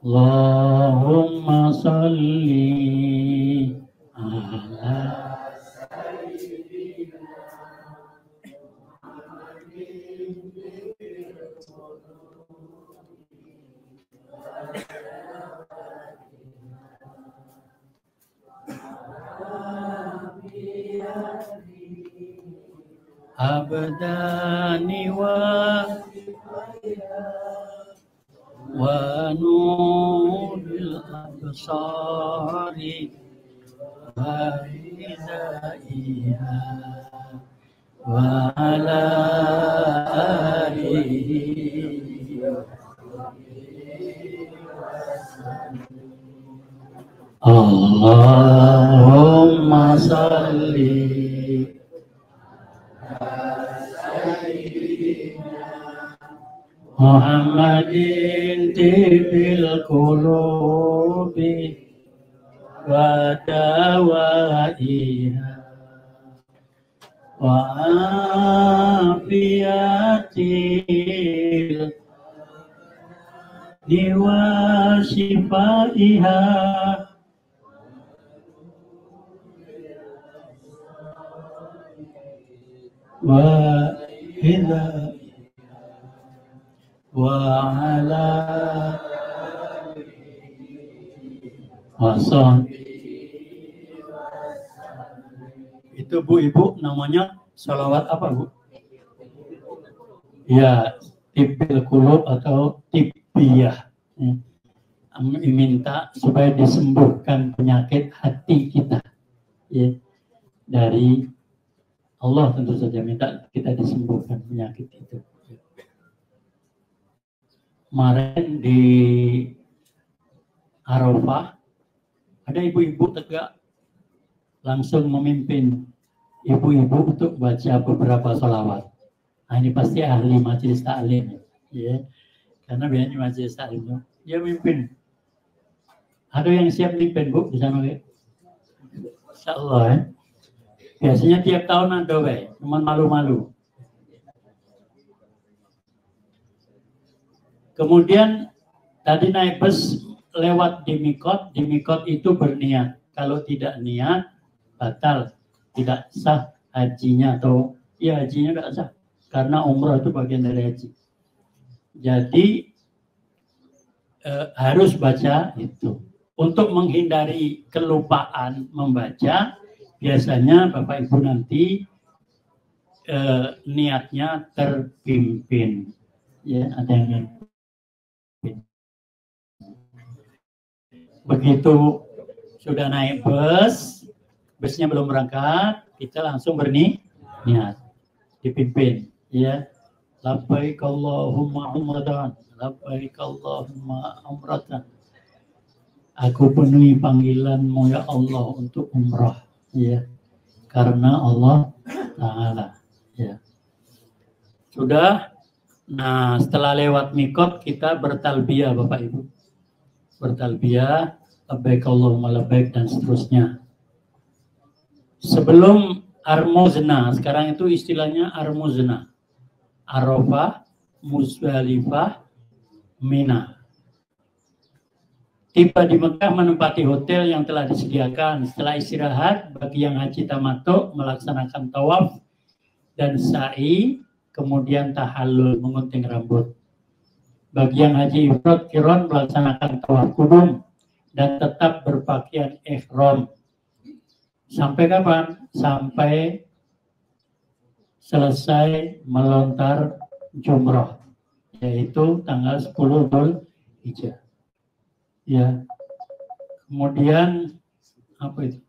Allahumma salli ala abdani wa nuril absari wa hidayah wa ala alihi Allahumma salli Muhammadin tibil qulubi wa dawaiha wa afiyati وشفائها وإذا وعلى wason. Itu Bu Ibu namanya sholawat apa Bu? Ya, tibil kulub atau tibiyah. Minta supaya disembuhkan penyakit hati kita. Ya, dari Allah tentu saja minta kita disembuhkan penyakit itu. Kemarin di Arafah ada ibu-ibu tegak langsung memimpin ibu-ibu untuk baca beberapa sholawat. Nah, ini pasti ahli majelis taklim, ya. Karena biasanya majelis taklim dia mimpin. Ada yang siap mimpin Bu di sana, ya? Insyaallah, ya. Biasanya tiap tahun ada, we, cuman malu-malu. Kemudian tadi naik bus lewat di mikot itu berniat. Kalau tidak niat, batal, tidak sah hajinya atau ya hajinya tidak sah. Karena umrah itu bagian dari haji. Jadi harus baca itu. Untuk menghindari kelupaan membaca, biasanya Bapak Ibu nanti niatnya terpimpin. Ya, ada yang begitu sudah naik bus, busnya belum berangkat, kita langsung berniat, dipimpin, ya. Labbaik Allahumma umratan, labbaik Allahumma umratan. Aku penuhi panggilanmu ya Allah untuk umrah, ya. Karena Allah Ta'ala, ya. Sudah. Nah, setelah lewat mikot kita bertalbiyah Bapak Ibu. Bertalbiyah, labbaik Allahumma labbaik dan seterusnya. Sebelum Armuzna, sekarang itu istilahnya Armuzna. Arafah, Muzdalifah, Mina. Tiba di Mekah menempati hotel yang telah disediakan. Setelah istirahat, bagi yang haji tamattu melaksanakan tawaf dan sa'i, kemudian tahallul mengunting rambut. Bagi yang haji ifrad qiron melaksanakan tawaf kudum dan tetap berpakaian ihram. Sampai kapan? Sampai selesai melontar jumrah, yaitu tanggal 10 Dzulhijjah. Ya. Kemudian apa itu?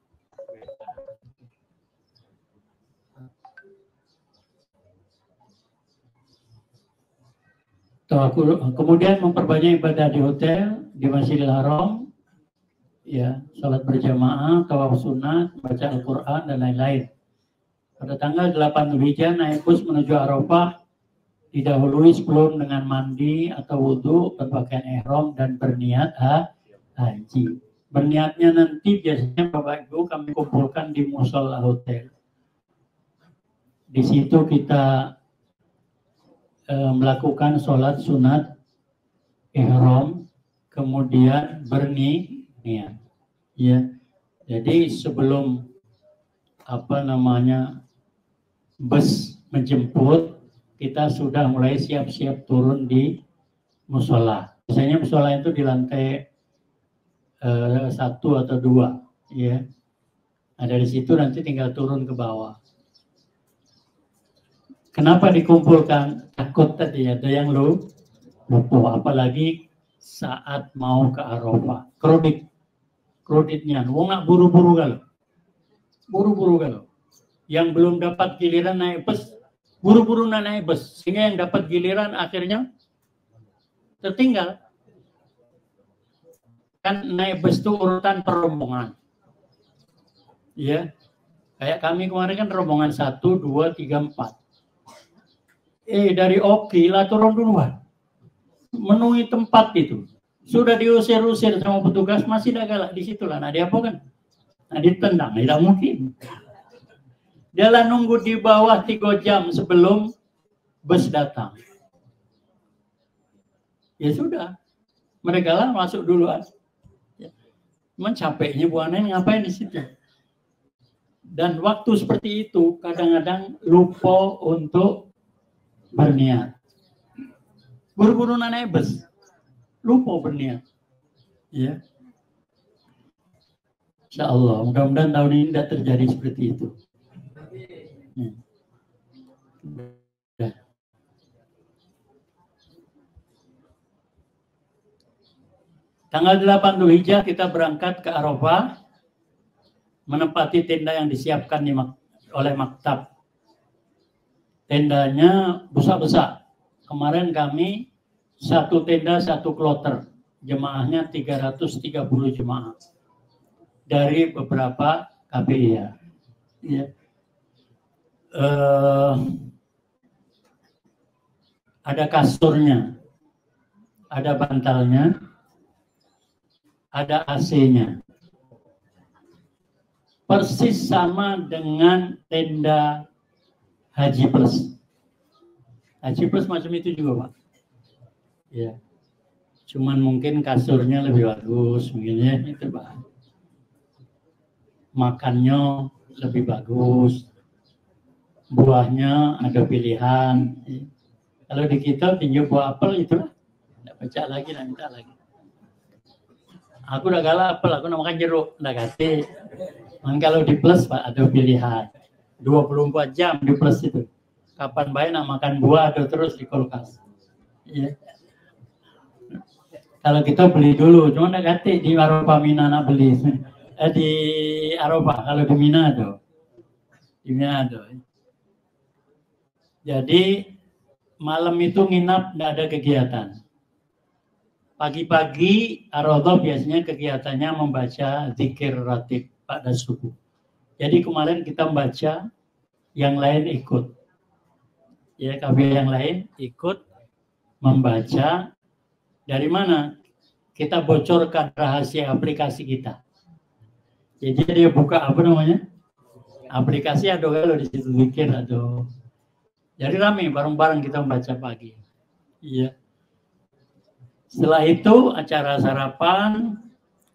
Kemudian memperbanyak ibadah di hotel, di Masjidil Haram, ya, salat berjamaah, tawaf sunat, baca Al-Quran dan lain-lain. Pada tanggal 8 Dzulhijjah naik bus menuju Arafah, didahului sebelum dengan mandi atau wudhu, berpakaian ihram dan berniat haji. Berniatnya nanti biasanya Bapak Ibu kami kumpulkan di musola hotel. Di situ kita melakukan sholat sunat ihram, kemudian berniat, ya. Jadi sebelum bus menjemput, kita sudah mulai siap-siap turun di musola. Biasanya musola itu di lantai 1 atau 2, ya. Nah, dari situ nanti tinggal turun ke bawah. Kenapa dikumpulkan? Takut tadi ada yang lupa, apalagi saat mau ke Arafah. Kreditnya, wong nak buru-buru kalau. Yang belum dapat giliran naik bus, buru-buru naik bus, sehingga yang dapat giliran akhirnya tertinggal. Kan naik bus itu urutan perombongan. Ya. Kayak kami kemarin kan rombongan 1, 2, 3, 4. Dari Oki lah turun duluan, menemui tempat itu sudah diusir-usir sama petugas, masih dah galak di situ lah. Nah dia apa kan? Nah ditendang, tidak mungkin. Dia lah nunggu di bawah 3 jam sebelum bus datang. Ya sudah, Mereka lah masuk duluan. Cuman capeknya Bu Anen ngapain di situ. Dan waktu seperti itu kadang-kadang lupa untuk berniat. Buru-buru naik bus, lupa berniat. Ya. Insya Allah, mudah-mudahan tahun ini tidak terjadi seperti itu. Ya. Tanggal 8 Dzulhijjah kita berangkat ke Arafah, menempati tenda yang disiapkan oleh maktab. Tendanya besar-besar. Kemarin kami satu tenda, satu kloter. Jemaahnya 330 jemaah. Dari beberapa KPI ya. Ada kasurnya, ada bantalnya, ada AC-nya. Persis sama dengan tenda Haji Plus. Haji Plus macam itu juga, Pak. Ya. Cuman mungkin kasurnya lebih bagus, mungkin ya itu, Pak. Makannya lebih bagus. Buahnya ada pilihan. Kalau di kita tinjau buah apel itulah. Tidak pecah lagi, tidak minta lagi. Aku udah galak apel, aku makan jeruk, udah ganti. Kalau di Plus, Pak, ada pilihan. 24 jam di Plus itu. Kapan baik nak makan buah ada terus di kulkas. Ya. Kalau kita beli dulu, cuma nak ganti di Arafah Mina nak beli. Di Arafah, kalau di Mina ada. Di Mina ada. Jadi malam itu nginap, tidak ada kegiatan. Pagi-pagi Arafah biasanya kegiatannya membaca zikir ratib pada subuh. Jadi kemarin kita membaca, yang lain ikut. Ya, KB yang lain ikut membaca. Dari mana? Kita bocorkan rahasia aplikasi kita. Jadi dia buka apa namanya? Aplikasi ada kalau di situ zikir atau. Jadi ramai bareng-bareng kita membaca pagi. Iya. Setelah itu acara sarapan,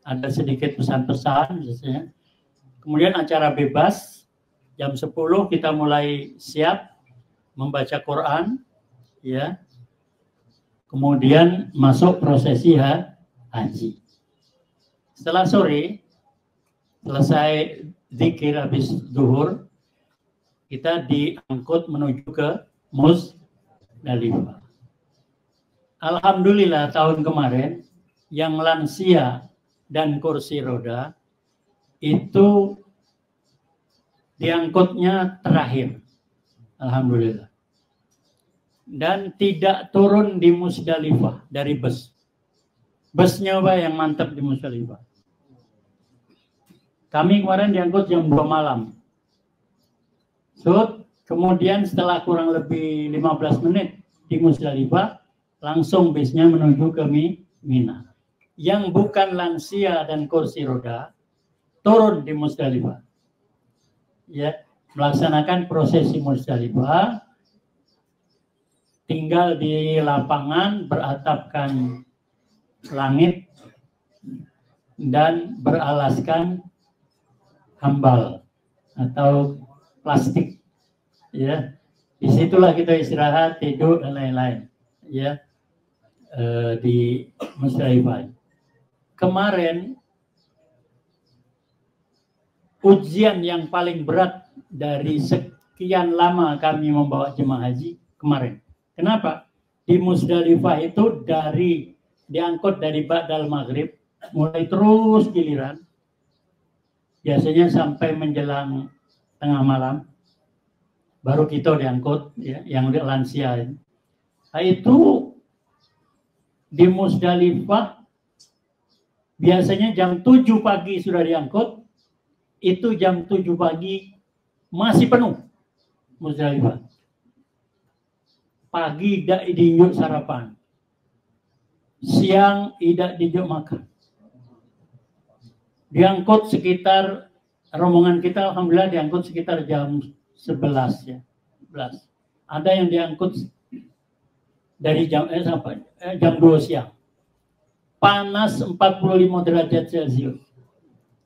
ada sedikit pesan-pesan biasanya. Kemudian acara bebas, jam 10 kita mulai siap membaca Quran, ya. Kemudian masuk prosesi haji. Setelah sore, selesai zikir habis zuhur, kita diangkut menuju ke Musdalifah. Alhamdulillah tahun kemarin yang lansia dan kursi roda itu diangkutnya terakhir. Alhamdulillah. Dan tidak turun di Musdalifah dari bus. Busnya Pak yang mantap di Musdalifah. Kami kemarin diangkut jam 2 malam. Kemudian setelah kurang lebih 15 menit di Musdalifah, langsung bisnya menuju ke Mina. Yang bukan lansia dan kursi roda, turun di Musdalifah. Ya, melaksanakan prosesi Musdalifah, tinggal di lapangan beratapkan langit dan beralaskan hambal atau plastik. Ya, disitulah kita istirahat, tidur dan lain-lain. Ya, di Musdalifah. Kemarin ujian yang paling berat dari sekian lama kami membawa jemaah haji kemarin. Kenapa? Di Musdalifah itu diangkut dari Ba'dal Maghrib, mulai terus giliran, biasanya sampai menjelang tengah malam, baru kita diangkut, ya, yang lansia. Nah, itu di Musdalifah biasanya jam 7 pagi sudah diangkut, itu jam 7 pagi masih penuh Musdalifah. Pagi tidak diinjuk sarapan, siang tidak diinjuk makan. Diangkut sekitar, rombongan kita alhamdulillah diangkut sekitar jam 11 ya. 11. Ada yang diangkut dari jam 2 siang. panas 45 derajat Celcius.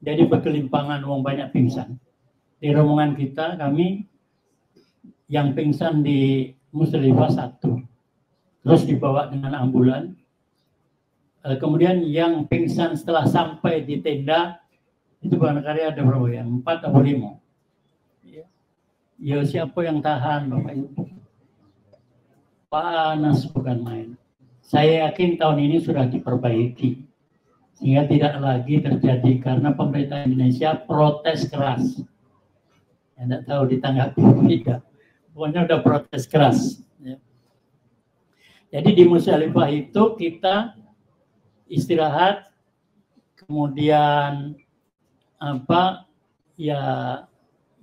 Jadi berkelimpangan, wong banyak pingsan. Di rombongan kita, kami yang pingsan di Musdalifah 1. Terus dibawa dengan ambulan. Kemudian yang pingsan setelah sampai di tenda, itu barangkali ada berapa ya? 4 atau 5. Ya siapa yang tahan Bapak Ibu? Panas bukan main. Saya yakin tahun ini sudah diperbaiki. Sehingga tidak lagi terjadi karena pemerintah Indonesia protes keras. Ya, tidak tahu ditanggapi tidak. Pokoknya udah protes keras. Ya. Jadi di Musdalifah itu kita istirahat, kemudian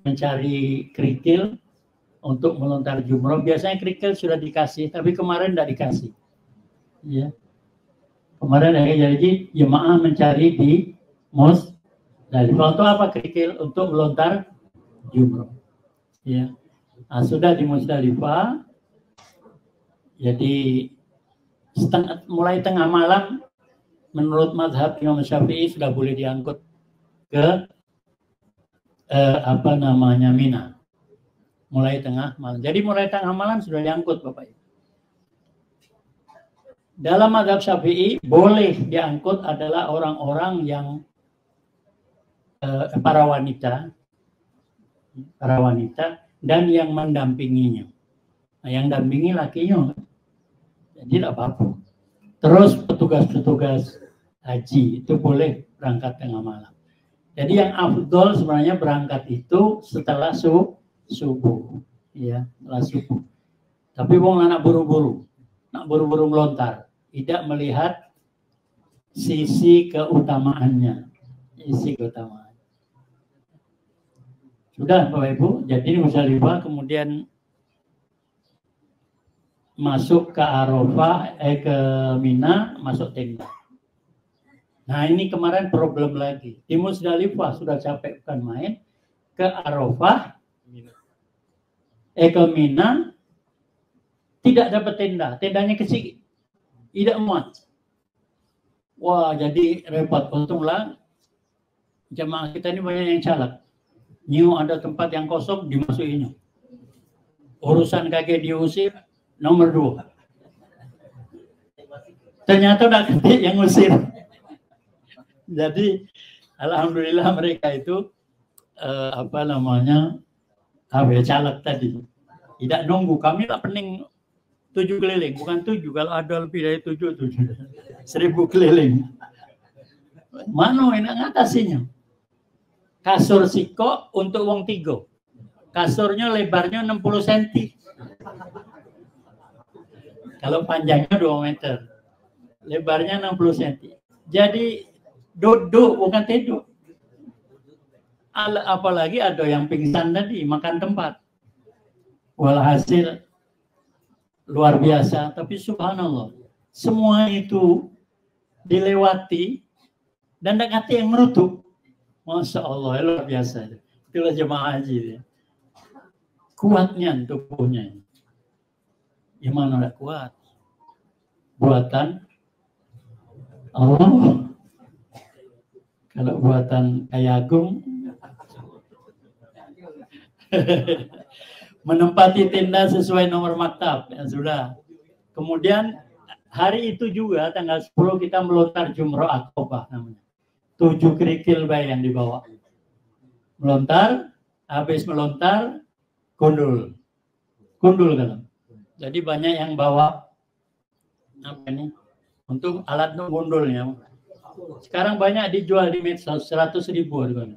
mencari kerikil untuk melontar jumroh. Biasanya kerikil sudah dikasih, tapi kemarin tidak dikasih. Ya. Kemarin ada jadi jemaah mencari di Musdalifah. Untuk apa kerikil? Untuk melontar jumroh. Ya. Nah, sudah di Musdalifah. Jadi mulai tengah malam menurut mazhab Imam Syafi'i sudah boleh diangkut ke Mina. Mulai tengah malam. Jadi mulai tengah malam sudah diangkut Bapak Ibu. Dalam mazhab Syafi'i boleh diangkut adalah orang-orang yang para wanita dan yang mendampinginya. Nah, yang dampingi lakinya, jadi tidak apa-apa. Terus petugas-petugas haji itu boleh berangkat tengah malam. Jadi yang afdol sebenarnya berangkat itu setelah subuh, ya, setelah subuh. Tapi wong nak buru-buru melontar. Tidak melihat sisi keutamaannya. Sudah Bapak Ibu, jadi Musdalifah kemudian masuk ke Arafah, ke Mina, masuk tenda. Nah ini kemarin problem lagi. Di Musdalifah sudah capek bukan main, ke Arafah, ke Mina, tidak dapat tenda. Tendanya kecil. Tidak muat. Wah, jadi repot. Untunglah jemaah kita ini banyak yang caleg. Ada tempat yang kosong dimasukinnya. Urusan kakek diusir nomor 2. Ternyata udah gede yang ngusir. Jadi alhamdulillah mereka itu caleg tadi. Tidak nunggu. Kami tak pening 7 keliling, bukan 7, kalau ada lebih dari 7, 1000 keliling. Mana enak ngatasinya? Kasur siko untuk wong 3. Kasurnya lebarnya 60 cm. Kalau panjangnya 2 meter. Lebarnya 60 cm. Jadi duduk bukan tidur. Apalagi ada yang pingsan tadi, makan tempat. Walhasil luar biasa, tapi subhanallah, semua itu dilewati dan tidak ada yang menutup. Masya Allah, luar biasa. Itulah jemaah haji. Kuatnya tubuhnya. Gimana tidak kuat? Buatan Allah. Kalau buatan kayak Agung, menempati tenda sesuai nomor maktab, ya sudah. Kemudian hari itu juga tanggal 10 kita melontar jumroh akobah namanya. 7 kerikil bayi yang dibawa. Melontar, habis melontar, gundul kan. Jadi banyak yang bawa apa ini untuk alat gundulnya. Sekarang banyak dijual di medsos 100.000 harganya.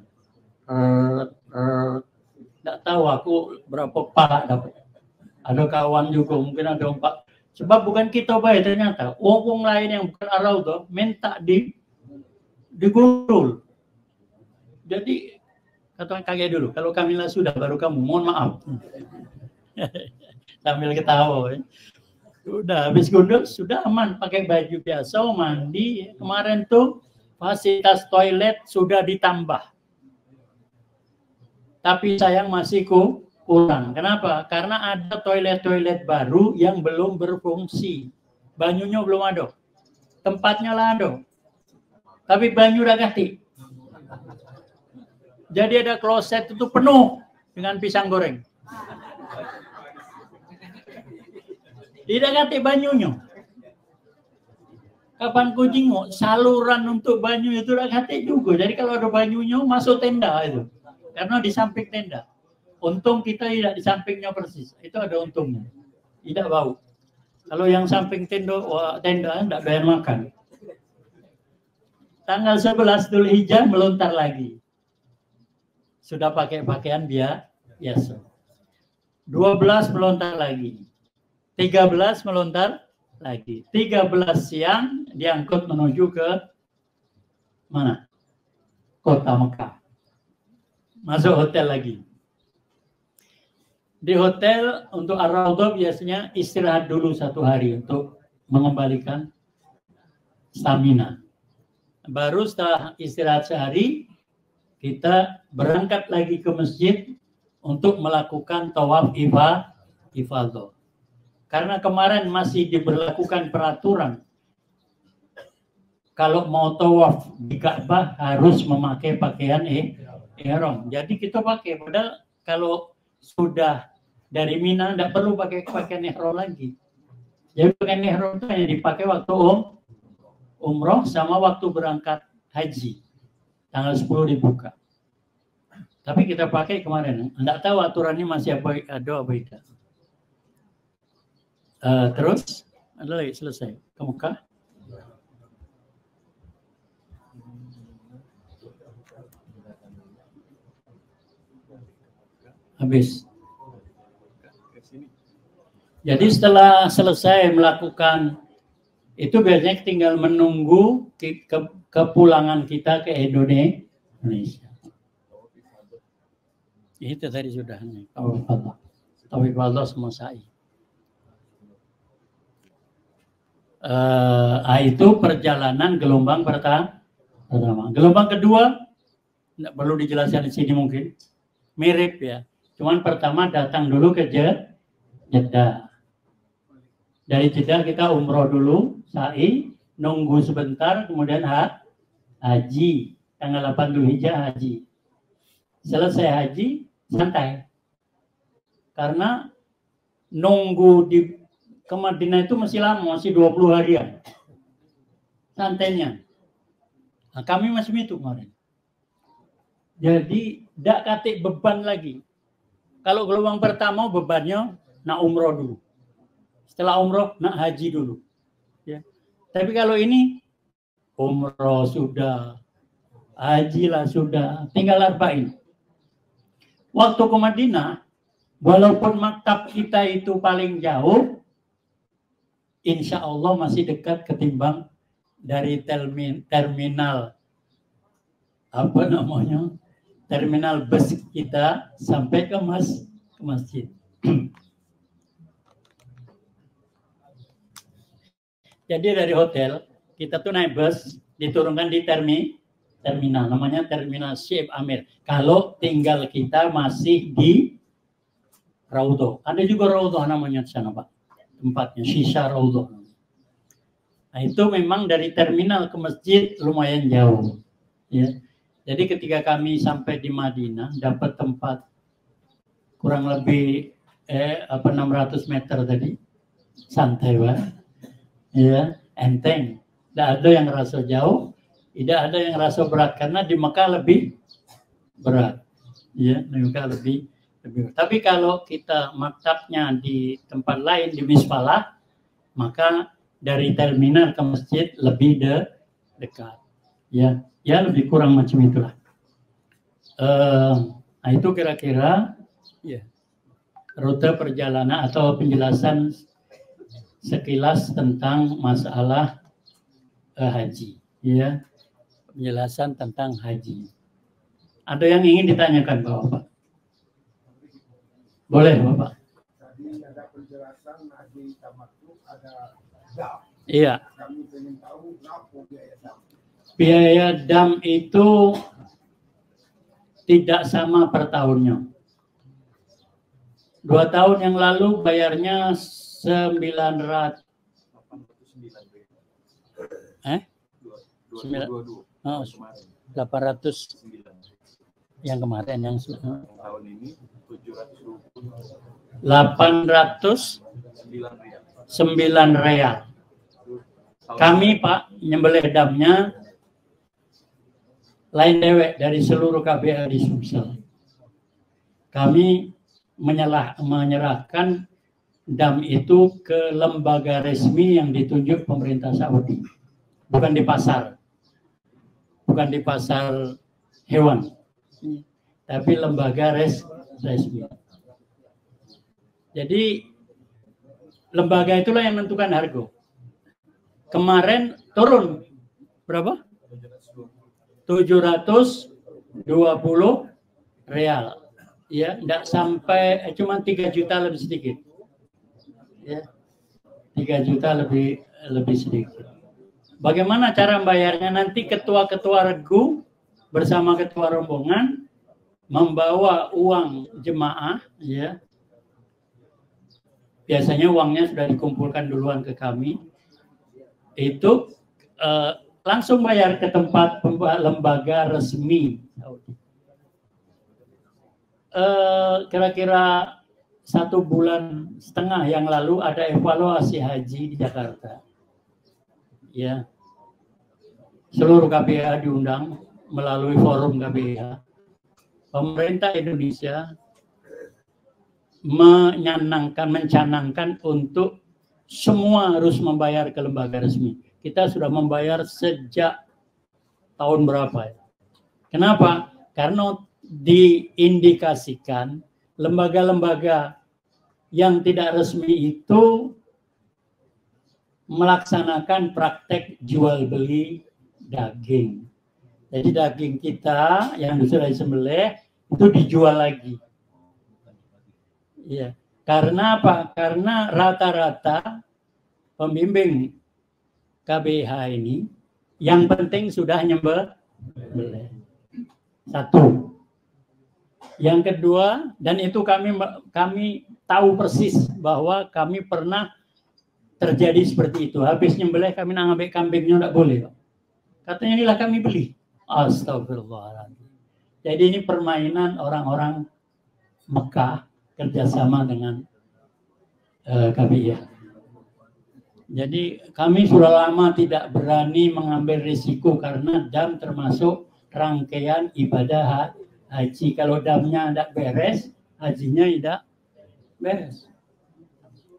Tidak tahu aku berapa pak dapat. Ada kawan juga mungkin ada 4. Sebab bukan kita bayar ternyata. Wong lain yang bukan arau tuh minta digundul. Jadi katakan kaget dulu. Kalau Kamila sudah baru kamu. Mohon maaf. Sambil ketawa. Sudah habis gundul sudah aman. Pakai baju biasa mandi. Kemarin tuh fasilitas toilet sudah ditambah. Tapi sayang masih kurang. Kenapa? Karena ada toilet-toilet baru yang belum berfungsi. Banyunya belum ada. tempatnya lado. Tapi banyu udah ganti. Jadi ada kloset itu penuh dengan pisang goreng. Tidak ganti banyunya. Kapan ku jenguk, saluran untuk banyu itu udah ganti juga. Jadi kalau ada banyunya masuk tenda itu. Karena di samping tenda. Untung kita tidak di sampingnya persis. Itu ada untungnya. Tidak bau. Kalau yang samping tenda tidak bayar makan. Tanggal 11 Dzulhijjah melontar lagi. Sudah pakai pakaian biasa. 12 melontar lagi. 13 melontar lagi. 13 siang diangkut menuju ke mana? Kota Mekah. Masuk hotel lagi. Di hotel untuk Ar-Raudhah biasanya istirahat dulu 1 hari untuk mengembalikan stamina. Baru setelah istirahat sehari, kita berangkat lagi ke masjid untuk melakukan tawaf ifadah. Karena kemarin masih diberlakukan peraturan kalau mau tawaf di Ka'bah harus memakai pakaian ihram. Jadi kita pakai, padahal kalau sudah dari Mina tidak perlu pakai pakaian ihram lagi. Jadi pakaian ihram itu hanya dipakai waktu umroh sama waktu berangkat haji. Tanggal 10 dibuka. Tapi kita pakai kemarin. Tidak tahu aturannya masih ada apa tidak. Terus ada lagi selesai ke Mekah. Habis. Jadi setelah selesai melakukan itu biasanya tinggal menunggu kepulangan kita ke Indonesia. Itu tadi sudah nih. Tawaf Allah sama sa'i. Itu perjalanan gelombang pertama. Gelombang kedua tidak perlu dijelaskan di sini mungkin. Mirip ya. Cuman pertama datang dulu ke Jeddah. Dari Jeddah kita umroh dulu, sa'i, nunggu sebentar, kemudian haji. Tanggal 8 Dzulhijjah haji. Selesai haji, santai. Karena nunggu ke Madinah itu masih lama, masih 20 harian. Santainya. Nah, kami masih itu kemarin. Jadi, tidak katik beban lagi. Kalau gelombang pertama bebannya nak umroh dulu. Setelah umroh nak haji dulu. Ya. Tapi kalau ini umroh sudah, haji lah sudah, tinggal arba'in. Waktu ke Madinah, walaupun maktab kita itu paling jauh, insya Allah masih dekat ketimbang dari terminal terminal bus kita sampai ke masjid. Jadi dari hotel kita tuh naik bus, diturunkan di terminal, namanya terminal Syekh Amir. Kalau tinggal kita masih di Raudhah, ada juga Raudhah namanya di sana Pak, tempatnya Shisha Raudhah. Nah itu memang dari terminal ke masjid lumayan jauh. Ya. Jadi ketika kami sampai di Madinah, dapat tempat kurang lebih 600 meter tadi, santai Pak. Ya, enteng. Tidak ada yang rasa jauh, tidak ada yang rasa berat karena di Mekah lebih berat. Ya, di Mekah lebih berat. Tapi kalau kita maktabnya di tempat lain di Misfalah, maka dari terminal ke masjid lebih dekat. Ya, lebih kurang macam itulah. Nah itu kira-kira ya rute perjalanan atau penjelasan sekilas tentang masalah haji, ya, penjelasan tentang haji. Ada yang ingin ditanyakan Bapak? Boleh Bapak? Tadi ada penjelasan haji tamattu ada dam. Iya. Kami ingin tahu berapa biaya dam. Biaya dam itu tidak sama per tahunnya. 2 tahun yang lalu bayarnya 900. 800 yang kemarin yang tahun ini 809 real. Kami Pak nyembelih damnya lain dewek dari seluruh KBR di Sumsel. Kami menyerahkan dam itu ke lembaga resmi yang ditunjuk pemerintah Saudi, bukan di pasar hewan, tapi lembaga resmi. Jadi lembaga itulah yang menentukan harga. Kemarin turun berapa? 720 real. Ya, enggak sampai cuma 3 juta lebih sedikit. Ya. 3 juta lebih sedikit. Bagaimana cara membayarnya? Nanti ketua-ketua regu bersama ketua rombongan membawa uang jemaah, ya. Biasanya uangnya sudah dikumpulkan duluan ke kami. Itu langsung bayar ke tempat lembaga resmi. Kira-kira 1,5 bulan yang lalu ada evaluasi haji di Jakarta. Ya, seluruh KBH diundang melalui forum KBH. Pemerintah Indonesia mencanangkan untuk semua harus membayar ke lembaga resmi. Kita sudah membayar sejak tahun berapa ya? Kenapa? Karena diindikasikan lembaga-lembaga yang tidak resmi itu melaksanakan praktek jual beli daging. Jadi daging kita yang sudah disembelih itu dijual lagi. Iya. Karena apa? Karena rata-rata pembimbing KBH ini yang penting sudah nyembelih. Satu. Yang kedua, dan itu kami tahu persis bahwa kami pernah terjadi seperti itu. Habis nyembelih kami ngambil kambingnya enggak boleh. Katanya inilah kami beli. Astagfirullahaladzim. Jadi ini permainan orang-orang Mekah kerjasama dengan KBH. Jadi kami sudah lama tidak berani mengambil risiko karena dam termasuk rangkaian ibadah haji. Kalau damnya tidak beres, hajinya tidak beres.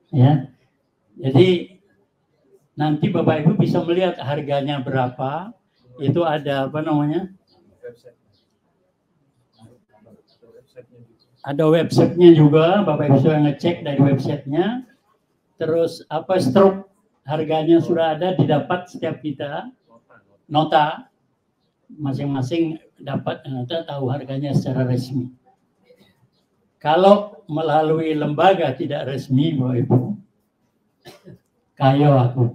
Ya, jadi nanti Bapak Ibu bisa melihat harganya berapa. Itu ada apa namanya? Ada websitenya juga, Bapak Ibu bisa ngecek dari websitenya. Terus apa stroke harganya sudah ada, didapat setiap kita. Nota masing-masing dapat nota, tahu harganya secara resmi. Kalau melalui lembaga tidak resmi, Bapak Ibu, kayo aku.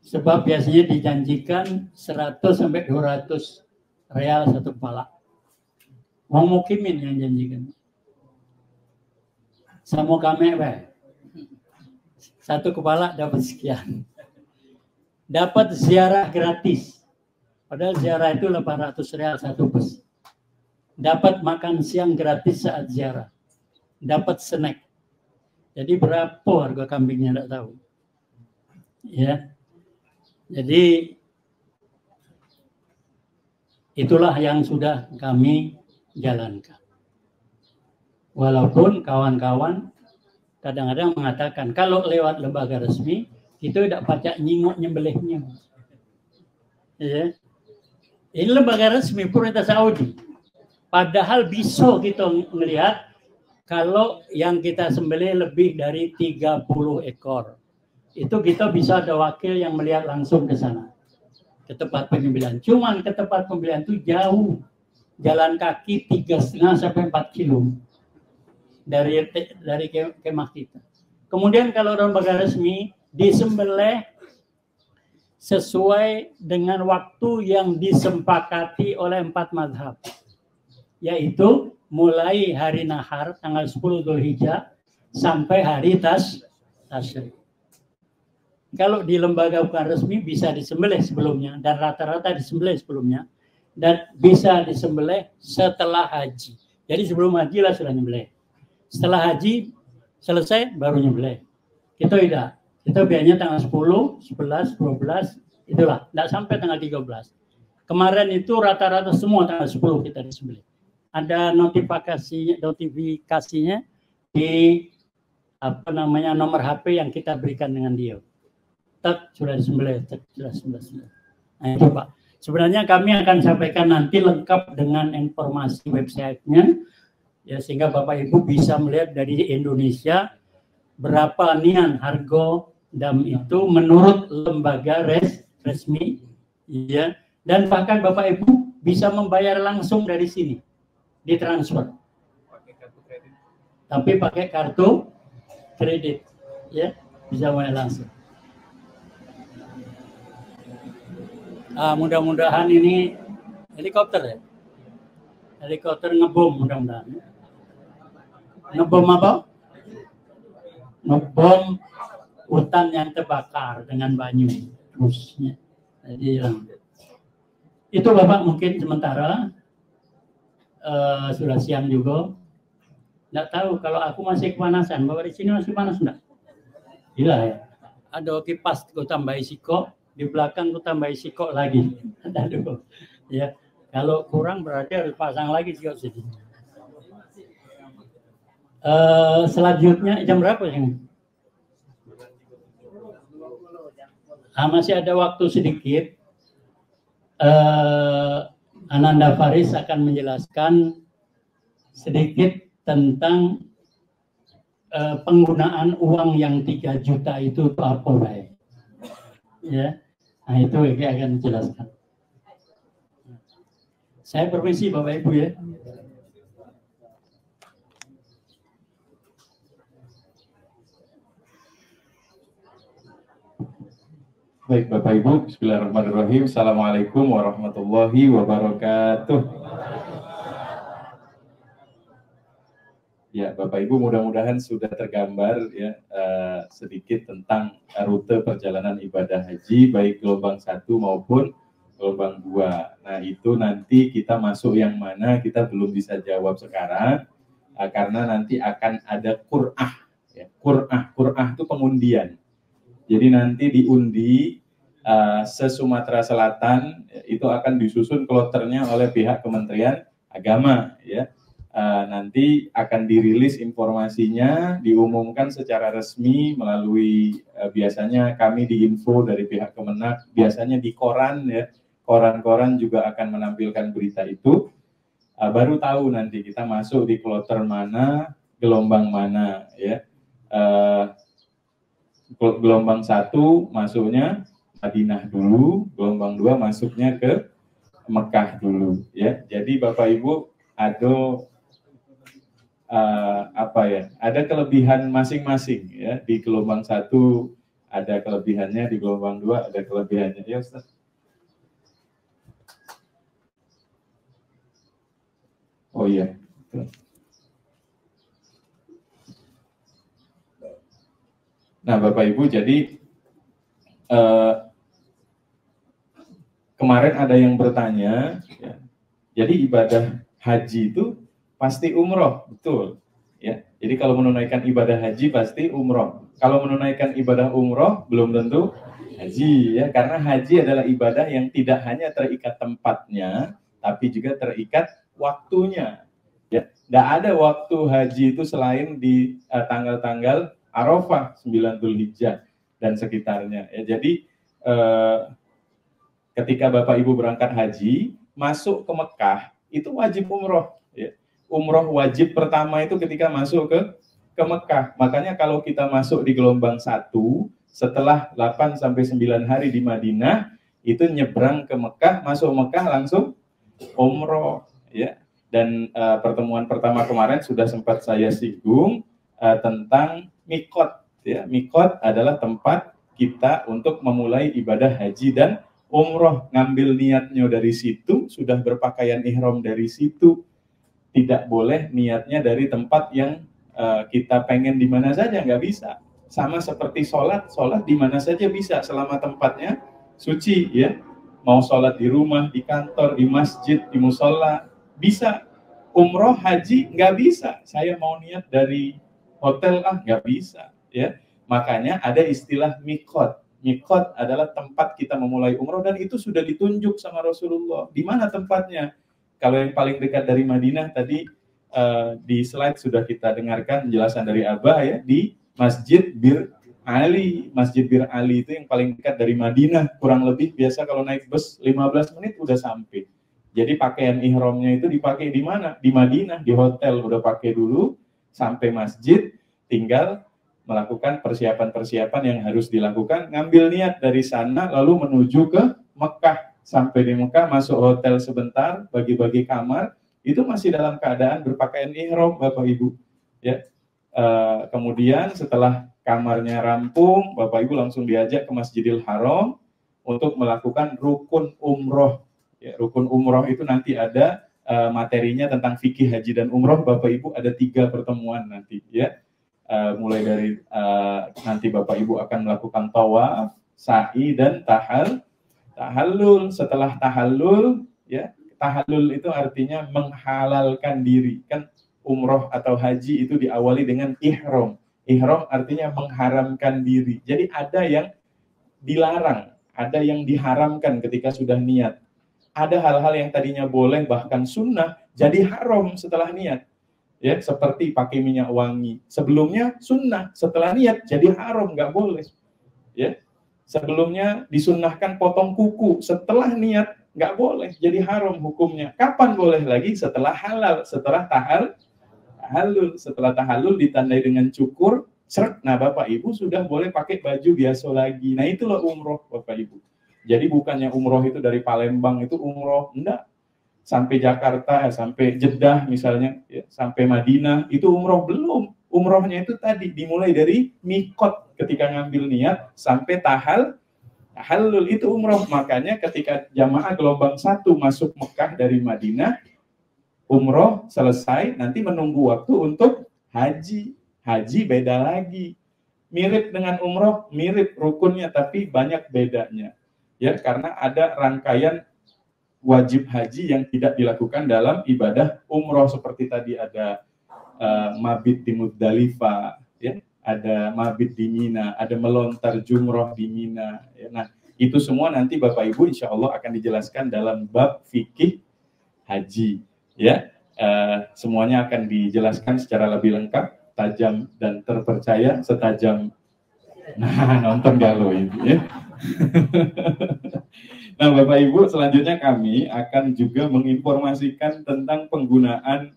Sebab biasanya dijanjikan 100 sampai 200 real satu kepala. Wong mukimin yang janjikan. Sama kami, satu kepala dapat sekian. Dapat ziarah gratis. Padahal ziarah itu 800 real satu bus. Dapat makan siang gratis saat ziarah. Dapat snack. Jadi berapa harga kambingnya tidak tahu. Ya. Jadi itulah yang sudah kami jalankan. Walaupun kawan-kawan kadang-kadang mengatakan kalau lewat lembaga resmi itu tidak pacak nyingok nyembelihnya. Ya. Ini lembaga resmi pemerintah Saudi. Padahal bisa kita melihat kalau yang kita sembelih lebih dari 30 ekor. Itu kita bisa ada wakil yang melihat langsung ke sana. Ke tempat penyembelihan. Cuman ke tempat pembelian itu jauh. Jalan kaki 3,5 sampai 4 kilo dari kemah kita. Kemudian kalau lembaga resmi disembelih sesuai dengan waktu yang disepakati oleh 4 mazhab, yaitu mulai hari nahar tanggal 10 Dzulhijjah sampai hari tasyrik. kalau di lembaga bukan resmi bisa disembelih sebelumnya dan rata-rata disembelih sebelumnya dan bisa disembelih setelah haji. Jadi sebelum haji lah sudah nyembelih. Setelah haji selesai baru nyembelih. Itu tidak. Itu biasanya tanggal 10, 11, 12 itulah. Tidak sampai tanggal 13. Kemarin itu rata-rata semua tanggal 10 kita disembelih. Ada notifikasinya di nomor HP yang kita berikan dengan dia. Sudah disembelih, sudah disembelih. Nah, itu Pak. Sebenarnya kami akan sampaikan nanti lengkap dengan informasi websitenya, ya sehingga Bapak Ibu bisa melihat dari Indonesia berapa nian harga dam itu menurut lembaga resmi, ya. Dan bahkan Bapak Ibu bisa membayar langsung dari sini, ditransfer. Tapi pakai kartu kredit, ya bisa bayar langsung. Mudah-mudahan ini helikopter ya, helikopter ngebom mudah-mudahan. Ngebom apa? Ngebom hutan yang terbakar dengan banyu terusnya. Jadi itu Bapak mungkin sementara sudah siang juga. Nggak tahu kalau aku masih kepanasan. Bapak di sini masih panas enggak? Gila ya. Ada kipas gue tambah siko, di belakang gue tambah siko lagi. Aduh. Ya, kalau kurang berarti harus pasang lagi siko sini. Selanjutnya jam berapa ini? Masih ada waktu sedikit. Ananda Faris akan menjelaskan sedikit tentang penggunaan uang yang 3 juta itu apa baik. Ya, nah itu Eki akan menjelaskan. Saya permisi Bapak Ibu ya. Baik Bapak Ibu, bismillahirrahmanirrahim. Assalamualaikum warahmatullahi wabarakatuh. Ya Bapak Ibu, mudah-mudahan sudah tergambar ya sedikit tentang rute perjalanan ibadah haji baik gelombang 1 maupun gelombang 2. Nah itu nanti kita masuk yang mana kita belum bisa jawab sekarang karena nanti akan ada qur'ah. Ya. Qur'ah itu pengundian. Jadi nanti diundi se-Sumatera Selatan itu akan disusun kloternya oleh pihak Kementerian Agama ya. Nanti akan dirilis informasinya, diumumkan secara resmi melalui biasanya kami diinfo dari pihak Kemenak, biasanya di koran ya, koran-koran juga akan menampilkan berita itu. Baru tahu nanti kita masuk di kloter mana, gelombang mana ya. Gelombang 1 masuknya Madinah dulu, gelombang 2 masuknya ke Mekah dulu ya. Jadi Bapak Ibu ada ada kelebihan masing-masing ya. Di gelombang 1 ada kelebihannya, di gelombang 2 ada kelebihannya ya Ustaz. Oh iya. Nah Bapak Ibu, jadi kemarin ada yang bertanya ya, jadi ibadah haji itu pasti umroh, betul ya. Jadi kalau menunaikan ibadah haji pasti umroh. Kalau menunaikan ibadah umroh belum tentu haji ya, karena haji adalah ibadah yang tidak hanya terikat tempatnya, tapi juga terikat waktunya. Ya, tidak ada waktu haji itu selain di tanggal-tanggal Arafah, 9 Dzulhijjah dan sekitarnya. Ya, jadi ketika Bapak Ibu berangkat haji, masuk ke Mekah itu wajib umroh. Ya. Umroh wajib pertama itu ketika masuk ke Mekah. Makanya kalau kita masuk di gelombang 1, setelah 8 sampai 9 hari di Madinah, itu nyebrang ke Mekah, masuk Mekah langsung umroh. Ya. Dan pertemuan pertama kemarin sudah sempat saya singgung tentang mikot. Ya. Mikot adalah tempat kita untuk memulai ibadah haji dan umroh. Ngambil niatnya dari situ, sudah berpakaian ihram dari situ. Tidak boleh niatnya dari tempat yang kita pengen di mana saja, nggak bisa. sama seperti sholat di mana saja bisa selama tempatnya suci ya. Mau sholat di rumah, di kantor, di masjid, di musola bisa. Umroh, haji nggak bisa. Saya mau niat dari hotel nggak bisa ya. Makanya ada istilah mikot. Mikot adalah tempat kita memulai umroh dan itu sudah ditunjuk sama Rasulullah. Di mana tempatnya? Kalau yang paling dekat dari Madinah tadi di slide sudah kita dengarkan penjelasan dari Abah ya, di Masjid Bir Ali. Masjid Bir Ali itu yang paling dekat dari Madinah. Kurang lebih biasa kalau naik bus 15 menit udah sampai. Jadi pakaian ihramnya itu dipakai di mana? Di Madinah, di hotel udah pakai dulu sampai masjid, tinggal melakukan persiapan-persiapan yang harus dilakukan, ngambil niat dari sana lalu menuju ke Mekah. Sampai di Mekah masuk hotel sebentar, bagi-bagi kamar, itu masih dalam keadaan berpakaian ihram Bapak Ibu. Ya. Kemudian setelah kamarnya rampung, Bapak Ibu langsung diajak ke Masjidil Haram untuk melakukan rukun umroh. Ya, rukun umroh itu nanti ada materinya tentang fikih haji dan umroh. Bapak Ibu ada 3 pertemuan nanti ya. Mulai dari nanti Bapak Ibu akan melakukan tawaf, sa'i dan tahallul. Setelah tahallul ya, tahallul itu artinya menghalalkan diri. Kan umroh atau haji itu diawali dengan ihram. Ihram artinya mengharamkan diri. Jadi ada yang dilarang, ada yang diharamkan ketika sudah niat. Ada hal-hal yang tadinya boleh bahkan sunnah jadi haram setelah niat. Ya, seperti pakai minyak wangi. Sebelumnya sunnah, setelah niat jadi haram, nggak boleh. Ya. Sebelumnya disunnahkan potong kuku, setelah niat nggak boleh, jadi haram hukumnya. Kapan boleh lagi? Setelah halal, setelah tahallul. Setelah tahallul ditandai dengan cukur, seret. Nah, Bapak Ibu sudah boleh pakai baju biasa lagi. Nah, itulah umroh Bapak Ibu. Jadi bukannya umroh itu dari Palembang itu umroh, enggak. Sampai Jakarta, sampai Jeddah misalnya, ya, sampai Madinah, itu umroh belum. Umrohnya itu tadi dimulai dari mikot ketika ngambil niat sampai tahallul itu umroh. Makanya ketika jamaah gelombang 1 masuk Mekah dari Madinah, umroh selesai, nanti menunggu waktu untuk haji. Haji beda lagi. Mirip dengan umroh, mirip rukunnya, tapi banyak bedanya. Ya, karena ada rangkaian wajib haji yang tidak dilakukan dalam ibadah umroh, seperti tadi ada mabit di Muzdalifah, ya, ada mabit di Mina, ada melontar jumroh di Mina. Ya. Nah, itu semua nanti Bapak Ibu insya Allah akan dijelaskan dalam bab fikih haji. Ya, semuanya akan dijelaskan secara lebih lengkap, tajam dan terpercaya, setajam nonton galau ini. Ya. Nah, Bapak Ibu, selanjutnya kami akan juga menginformasikan tentang penggunaan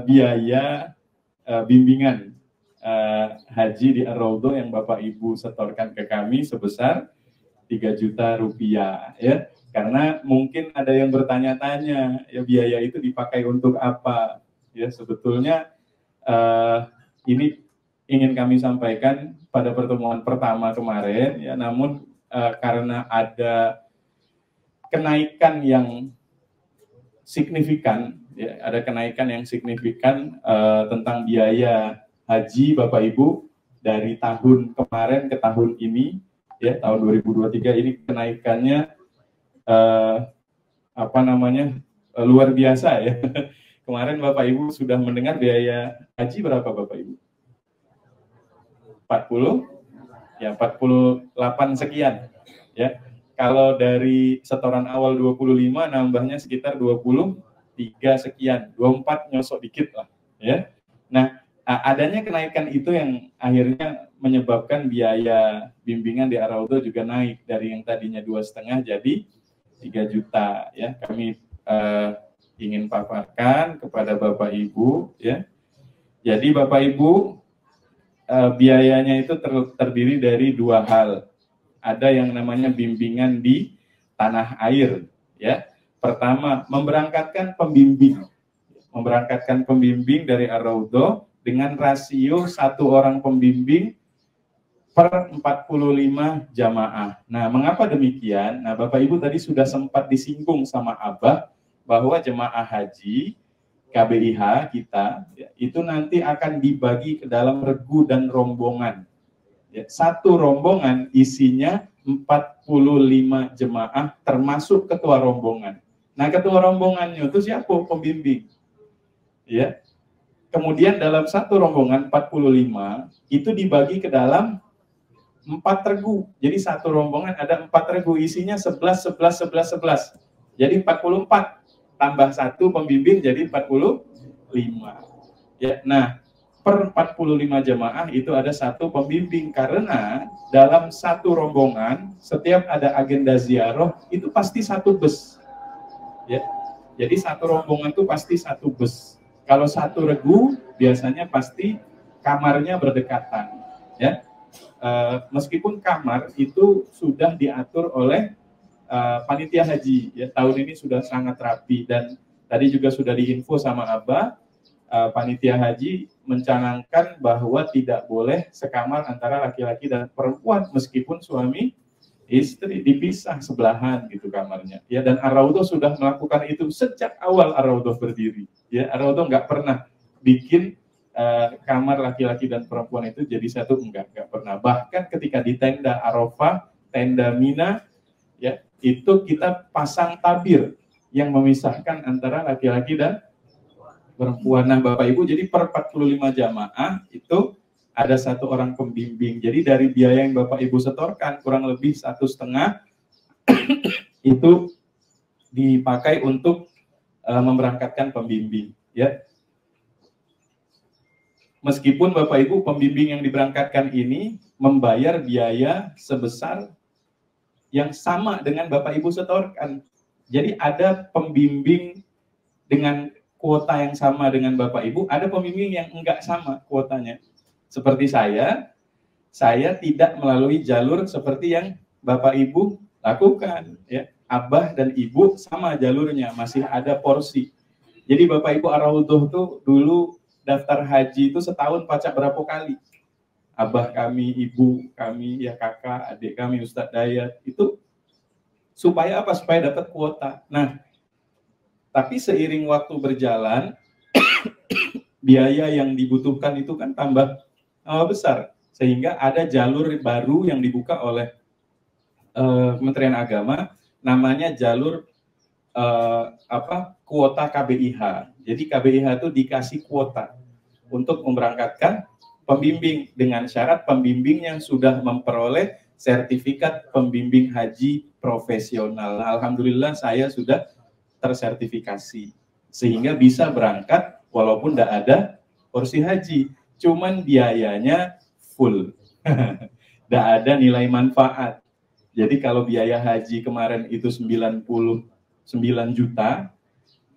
biaya bimbingan haji di Ar-Raudhah yang Bapak Ibu setorkan ke kami sebesar 3 juta rupiah ya. Karena mungkin ada yang bertanya-tanya, ya biaya itu dipakai untuk apa? Ya, sebetulnya ini ingin kami sampaikan pada pertemuan pertama kemarin ya, namun karena ada kenaikan yang signifikan, ya, ada kenaikan yang signifikan tentang biaya haji Bapak Ibu dari tahun kemarin ke tahun ini, ya, tahun 2023 ini kenaikannya luar biasa ya. Kemarin Bapak Ibu sudah mendengar biaya haji berapa Bapak Ibu? 40? Ya, 48 sekian. Ya. Kalau dari setoran awal 25 nambahnya sekitar 23 sekian, 24 nyosok dikit lah, ya. Nah, adanya kenaikan itu yang akhirnya menyebabkan biaya bimbingan di Ar-Raudhah juga naik dari yang tadinya 2,5 jadi 3 juta, ya. Kami ingin paparkan kepada Bapak Ibu, ya. Jadi Bapak Ibu biayanya itu terdiri dari 2 hal. Ada yang namanya bimbingan di tanah air, ya. Pertama, memberangkatkan pembimbing dari Ar-Raudhah dengan rasio 1 orang pembimbing per 45 jamaah. Nah, mengapa demikian? Nah, Bapak Ibu tadi sudah sempat disinggung sama Abah bahwa jemaah haji KBIH kita ya, itu nanti akan dibagi ke dalam regu dan rombongan. Ya, satu rombongan isinya 45 jemaah termasuk ketua rombongan. Nah, ketua rombongannya itu siapa? Pembimbing. Ya. Kemudian dalam satu rombongan 45 itu dibagi ke dalam 4 regu. Jadi satu rombongan ada 4 regu, isinya 11, 11, 11, 11. Jadi 44. Tambah satu pembimbing jadi 45. Ya, nah, per 45 jemaah itu ada satu pembimbing, karena dalam satu rombongan setiap ada agenda ziarah itu pasti satu bus. Ya. Jadi satu rombongan itu pasti satu bus. Kalau satu regu biasanya pasti kamarnya berdekatan, ya. Meskipun kamar itu sudah diatur oleh panitia haji, ya, tahun ini sudah sangat rapi, dan tadi juga sudah diinfo sama Abah, panitia haji mencanangkan bahwa tidak boleh sekamar antara laki-laki dan perempuan meskipun suami istri, dipisah sebelahan gitu kamarnya, ya. Dan Ar-Raudhah sudah melakukan itu sejak awal Ar-Raudhah berdiri, ya. Ar-Raudhah nggak pernah bikin kamar laki-laki dan perempuan itu jadi satu, enggak pernah. Bahkan ketika di tenda Arafah, tenda Mina, ya, itu kita pasang tabir yang memisahkan antara laki-laki dan perempuan. Nah, Bapak Ibu, jadi per 45 jamaah itu ada satu orang pembimbing. Jadi dari biaya yang Bapak Ibu setorkan kurang lebih 1,5 itu dipakai untuk memberangkatkan pembimbing, ya. Meskipun Bapak Ibu pembimbing yang diberangkatkan ini membayar biaya sebesar yang sama dengan Bapak Ibu setorkan. Jadi ada pembimbing dengan kuota yang sama dengan Bapak Ibu, ada pembimbing yang enggak sama kuotanya. Seperti saya tidak melalui jalur seperti yang Bapak Ibu lakukan, ya. Abah dan Ibu sama jalurnya, masih ada porsi. Jadi Bapak Ibu Ar-Raudhah tuh dulu daftar haji itu setahun pacak berapa kali. Abah kami, ibu kami, ya kakak, adik kami, Ustadz Dayat, itu supaya apa? Supaya dapat kuota. Nah, tapi seiring waktu berjalan, biaya yang dibutuhkan itu kan tambah besar. Sehingga ada jalur baru yang dibuka oleh Kementerian Agama, namanya jalur kuota KBIH. Jadi KBIH itu dikasih kuota untuk memberangkatkan pembimbing dengan syarat pembimbing yang sudah memperoleh sertifikat pembimbing haji profesional. Nah, alhamdulillah saya sudah tersertifikasi sehingga bisa berangkat walaupun tidak ada porsi haji. Cuman biayanya full. Tidak ada nilai manfaat. Jadi kalau biaya haji kemarin itu 99 juta,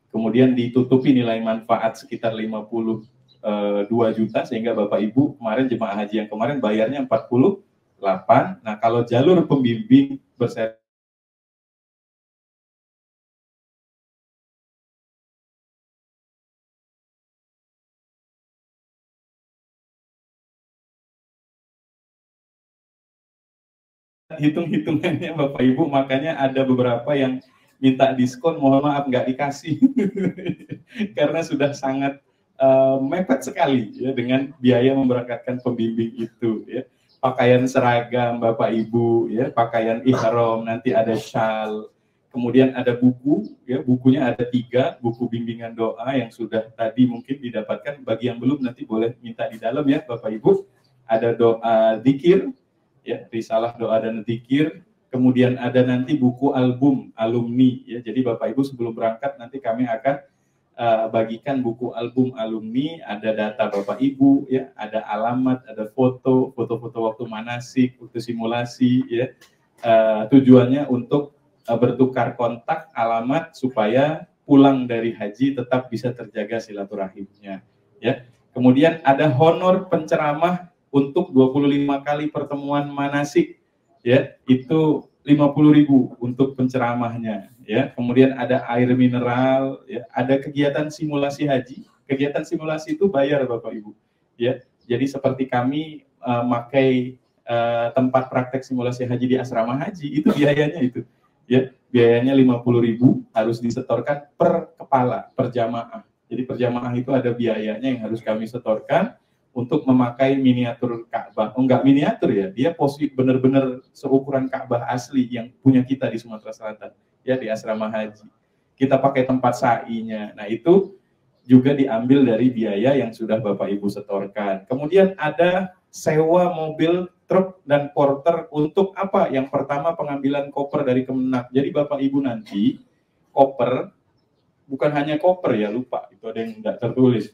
kemudian ditutupi nilai manfaat sekitar 52 juta, sehingga Bapak Ibu kemarin jemaah haji yang kemarin bayarnya 48. Nah, kalau jalur pembimbing bersertifikat hitung-hitungannya Bapak Ibu, makanya ada beberapa yang minta diskon, mohon maaf nggak dikasih karena sudah sangat mepet sekali, ya, dengan biaya memberangkatkan pembimbing itu, ya. Pakaian seragam Bapak Ibu, ya, pakaian ihram, nanti ada syal, kemudian ada buku, ya, bukunya ada 3 buku bimbingan doa yang sudah tadi mungkin didapatkan. Bagi yang belum nanti boleh minta di dalam, ya Bapak Ibu. Ada doa zikir, ya, risalah doa dan zikir. Kemudian ada nanti buku album alumni, ya. Jadi Bapak Ibu sebelum berangkat nanti kami akan bagikan buku album alumni, ada data Bapak Ibu, ya, ada alamat, ada foto-foto waktu manasik, waktu simulasi, ya. Tujuannya untuk bertukar kontak, alamat, supaya pulang dari haji tetap bisa terjaga silaturahimnya, ya. Kemudian ada honor penceramah untuk 25 kali pertemuan manasik, ya, itu 50.000 untuk penceramahnya, ya. Kemudian ada air mineral, ya, ada kegiatan simulasi haji. Kegiatan simulasi itu bayar Bapak Ibu, ya. Jadi seperti kami pakai tempat praktek simulasi haji di asrama haji, itu biayanya itu, ya, biayanya 50.000 harus disetorkan per kepala, per jamaah. Jadi per jamaah itu ada biayanya yang harus kami setorkan untuk memakai miniatur Ka'bah. Oh, enggak miniatur ya, dia posisi benar-benar seukuran Ka'bah asli yang punya kita di Sumatera Selatan, ya di asrama haji. Kita pakai tempat sa'inya. Nah, itu juga diambil dari biaya yang sudah Bapak Ibu setorkan. Kemudian ada sewa mobil, truk, dan porter untuk apa? Yang pertama pengambilan koper dari Kemenak. Jadi Bapak Ibu nanti koper, bukan hanya koper ya, lupa, itu ada yang tidak tertulis.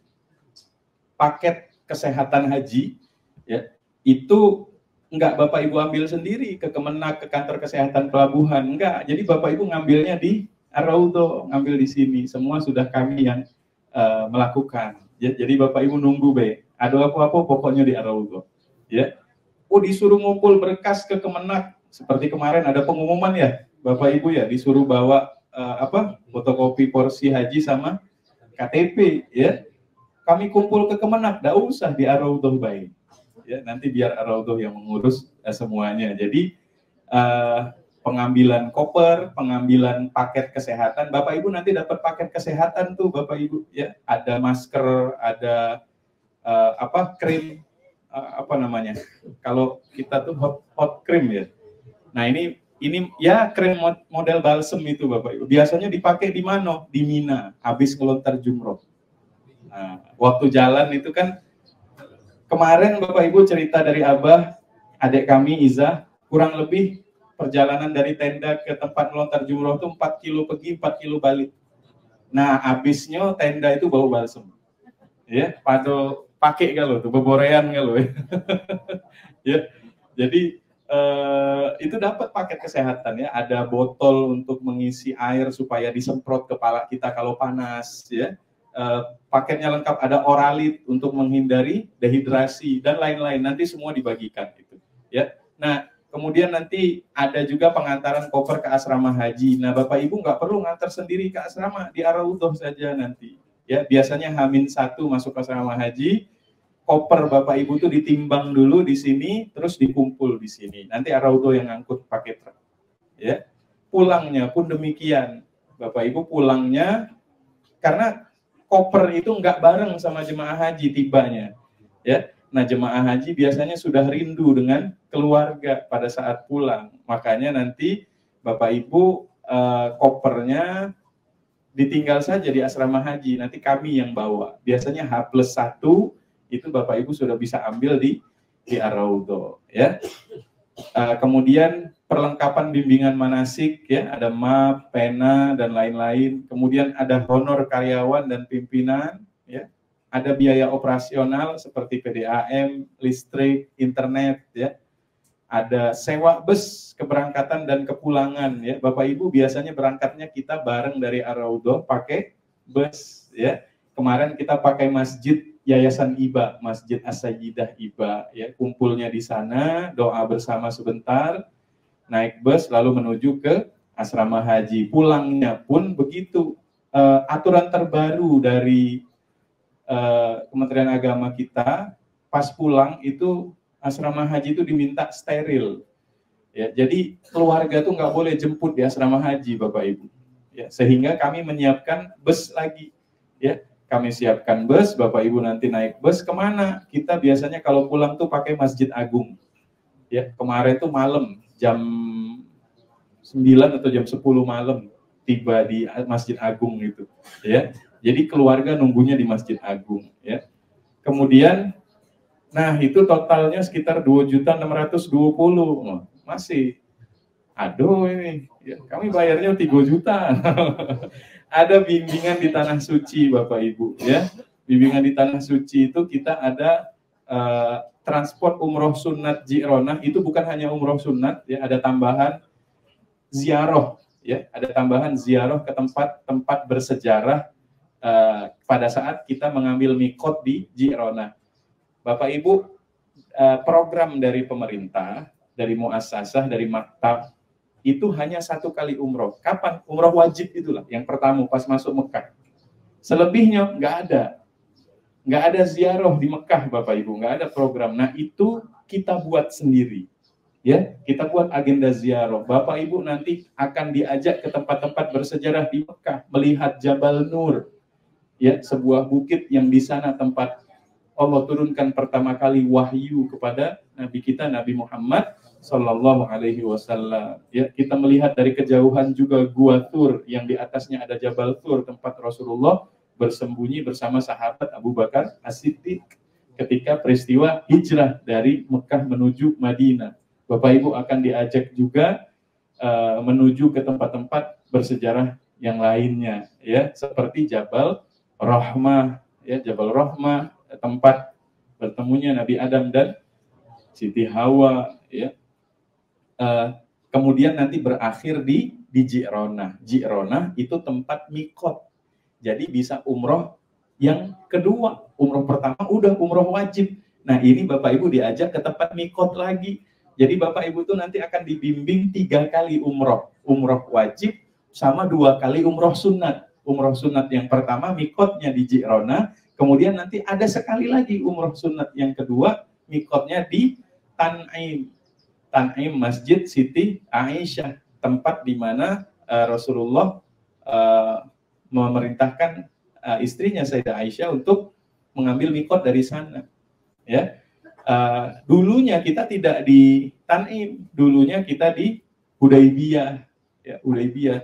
Paket kesehatan haji, ya, itu enggak Bapak Ibu ambil sendiri ke Kemenak, ke kantor kesehatan pelabuhan, enggak. Jadi Bapak Ibu ngambilnya di Ar-Raudhah, ngambil di sini. Semua sudah kami yang melakukan. Ya, jadi Bapak Ibu nunggu be, ada apa-apa pokoknya di Ar-Raudhah. Ya, oh disuruh ngumpul berkas ke Kemenak, seperti kemarin ada pengumuman ya, Bapak Ibu ya, disuruh bawa fotokopi porsi haji sama KTP, ya. Kami kumpul ke Kemenak, tidak usah di Ar-Raudhah baik. Ya, nanti biar Ar-Raudhah yang mengurus semuanya. Jadi pengambilan koper, pengambilan paket kesehatan, Bapak Ibu nanti dapat paket kesehatan tuh Bapak Ibu, ya. Ada masker, ada krim, apa namanya? Kalau kita tuh hot cream ya. Nah, ini ya krim model balsem itu Bapak Ibu. Biasanya dipakai di mana? Di Mina, habis ngelontar jumroh. Nah, waktu jalan itu kan kemarin Bapak Ibu cerita dari Abah, adik kami Iza, kurang lebih perjalanan dari tenda ke tempat melontar jumroh itu 4 kilo pergi, 4 kilo balik. Nah, habisnya tenda itu bau balsem. Ya, pada pakai kalau tuh beborean kalau ya. Ya. Jadi itu dapat paket kesehatan ya, ada botol untuk mengisi air supaya disemprot kepala kita kalau panas ya. Paketnya lengkap, ada oralit untuk menghindari dehidrasi dan lain-lain, nanti semua dibagikan gitu ya. Nah, kemudian nanti ada juga pengantaran koper ke asrama haji. Nah, Bapak Ibu nggak perlu ngantar sendiri ke asrama, di Ar-Raudhah saja nanti ya. Biasanya H-1 masuk ke asrama haji, koper Bapak Ibu tuh ditimbang dulu di sini, terus dikumpul di sini. Nanti Ar-Raudhah yang ngangkut pakai truk ya. Pulangnya pun demikian, Bapak Ibu pulangnya, karena koper itu nggak bareng sama jemaah haji tibanya, ya. Nah, jemaah haji biasanya sudah rindu dengan keluarga pada saat pulang. Makanya nanti Bapak Ibu kopernya ditinggal saja di asrama haji. Nanti kami yang bawa. Biasanya H+1 itu Bapak Ibu sudah bisa ambil di Ar-Raudhah, ya. Kemudian perlengkapan bimbingan manasik ya, ada map, pena dan lain-lain. Kemudian ada honor karyawan dan pimpinan ya. Ada biaya operasional seperti PDAM, listrik, internet ya. Ada sewa bus keberangkatan dan kepulangan ya. Bapak Ibu biasanya berangkatnya kita bareng dari Ar-Raudhah pakai bus ya. Kemarin kita pakai masjid Yayasan IBA, Masjid As-Sayyidah IBA ya, kumpulnya di sana, doa bersama sebentar, naik bus lalu menuju ke asrama haji. Pulangnya pun begitu. Aturan terbaru dari Kementerian Agama kita, pas pulang itu asrama haji itu diminta steril. Ya, jadi keluarga tuh nggak boleh jemput di asrama haji, Bapak Ibu. Ya, sehingga kami menyiapkan bus lagi. Ya, kami siapkan bus, Bapak Ibu nanti naik bus kemana? Kita biasanya kalau pulang tuh pakai Masjid Agung. Ya, kemarin tuh malam jam 9 atau jam 10 malam tiba di Masjid Agung itu. Ya, jadi keluarga nunggunya di Masjid Agung. Ya, kemudian, nah itu totalnya sekitar 2.620.000 masih. Aduh ini, ya, kami bayarnya 3 juta. Ada bimbingan di Tanah Suci Bapak Ibu ya. Bimbingan di Tanah Suci itu kita ada transport umroh sunat Ji'ronah, itu bukan hanya umroh sunat ya, ada tambahan ziarah ya, ada tambahan ziarah ke tempat-tempat bersejarah pada saat kita mengambil mikot di Ji'ronah. Bapak Ibu, program dari pemerintah, dari muassasah, dari maktab itu hanya 1 kali umroh. Kapan? Umroh wajib itulah, yang pertama pas masuk Mekah. Selebihnya nggak ada. Nggak ada ziarah di Mekah, Bapak Ibu. Nggak ada program. Nah, itu kita buat sendiri. Ya, kita buat agenda ziarah. Bapak Ibu nanti akan diajak ke tempat-tempat bersejarah di Mekah, melihat Jabal Nur. Ya, sebuah bukit yang di sana tempat Allah turunkan pertama kali wahyu kepada Nabi kita Nabi Muhammad Sallallahu Alaihi Wasallam. Ya, kita melihat dari kejauhan juga Gua Tur yang di atasnya ada Jabal Tur, tempat Rasulullah bersembunyi bersama sahabat Abu Bakar As-Siddiq ketika peristiwa hijrah dari Mekah menuju Madinah. Bapak Ibu akan diajak juga menuju ke tempat-tempat bersejarah yang lainnya, ya, seperti Jabal Rahmah, ya, Jabal Rahmah, tempat bertemunya Nabi Adam dan Siti Hawa, ya. Kemudian nanti berakhir di Ji'ronah. Ji'ronah itu tempat mikot. Jadi bisa umroh yang kedua. Umroh pertama udah umroh wajib. Nah, ini Bapak Ibu diajak ke tempat mikot lagi. Jadi Bapak Ibu tuh nanti akan dibimbing 3 kali umroh. Umroh wajib sama 2 kali umroh sunat. Umroh sunat yang pertama mikotnya di Ji'ronah. Kemudian nanti ada sekali lagi umroh sunat yang kedua, mikotnya di Tan'im. Tan'im Masjid Siti Aisyah. Tempat di mana Rasulullah memerintahkan istrinya Sayyidah Aisyah untuk mengambil mikot dari sana. Ya. Dulunya kita tidak di Tan'im, dulunya kita di Hudaybiyah, ya, Hudaybiyah.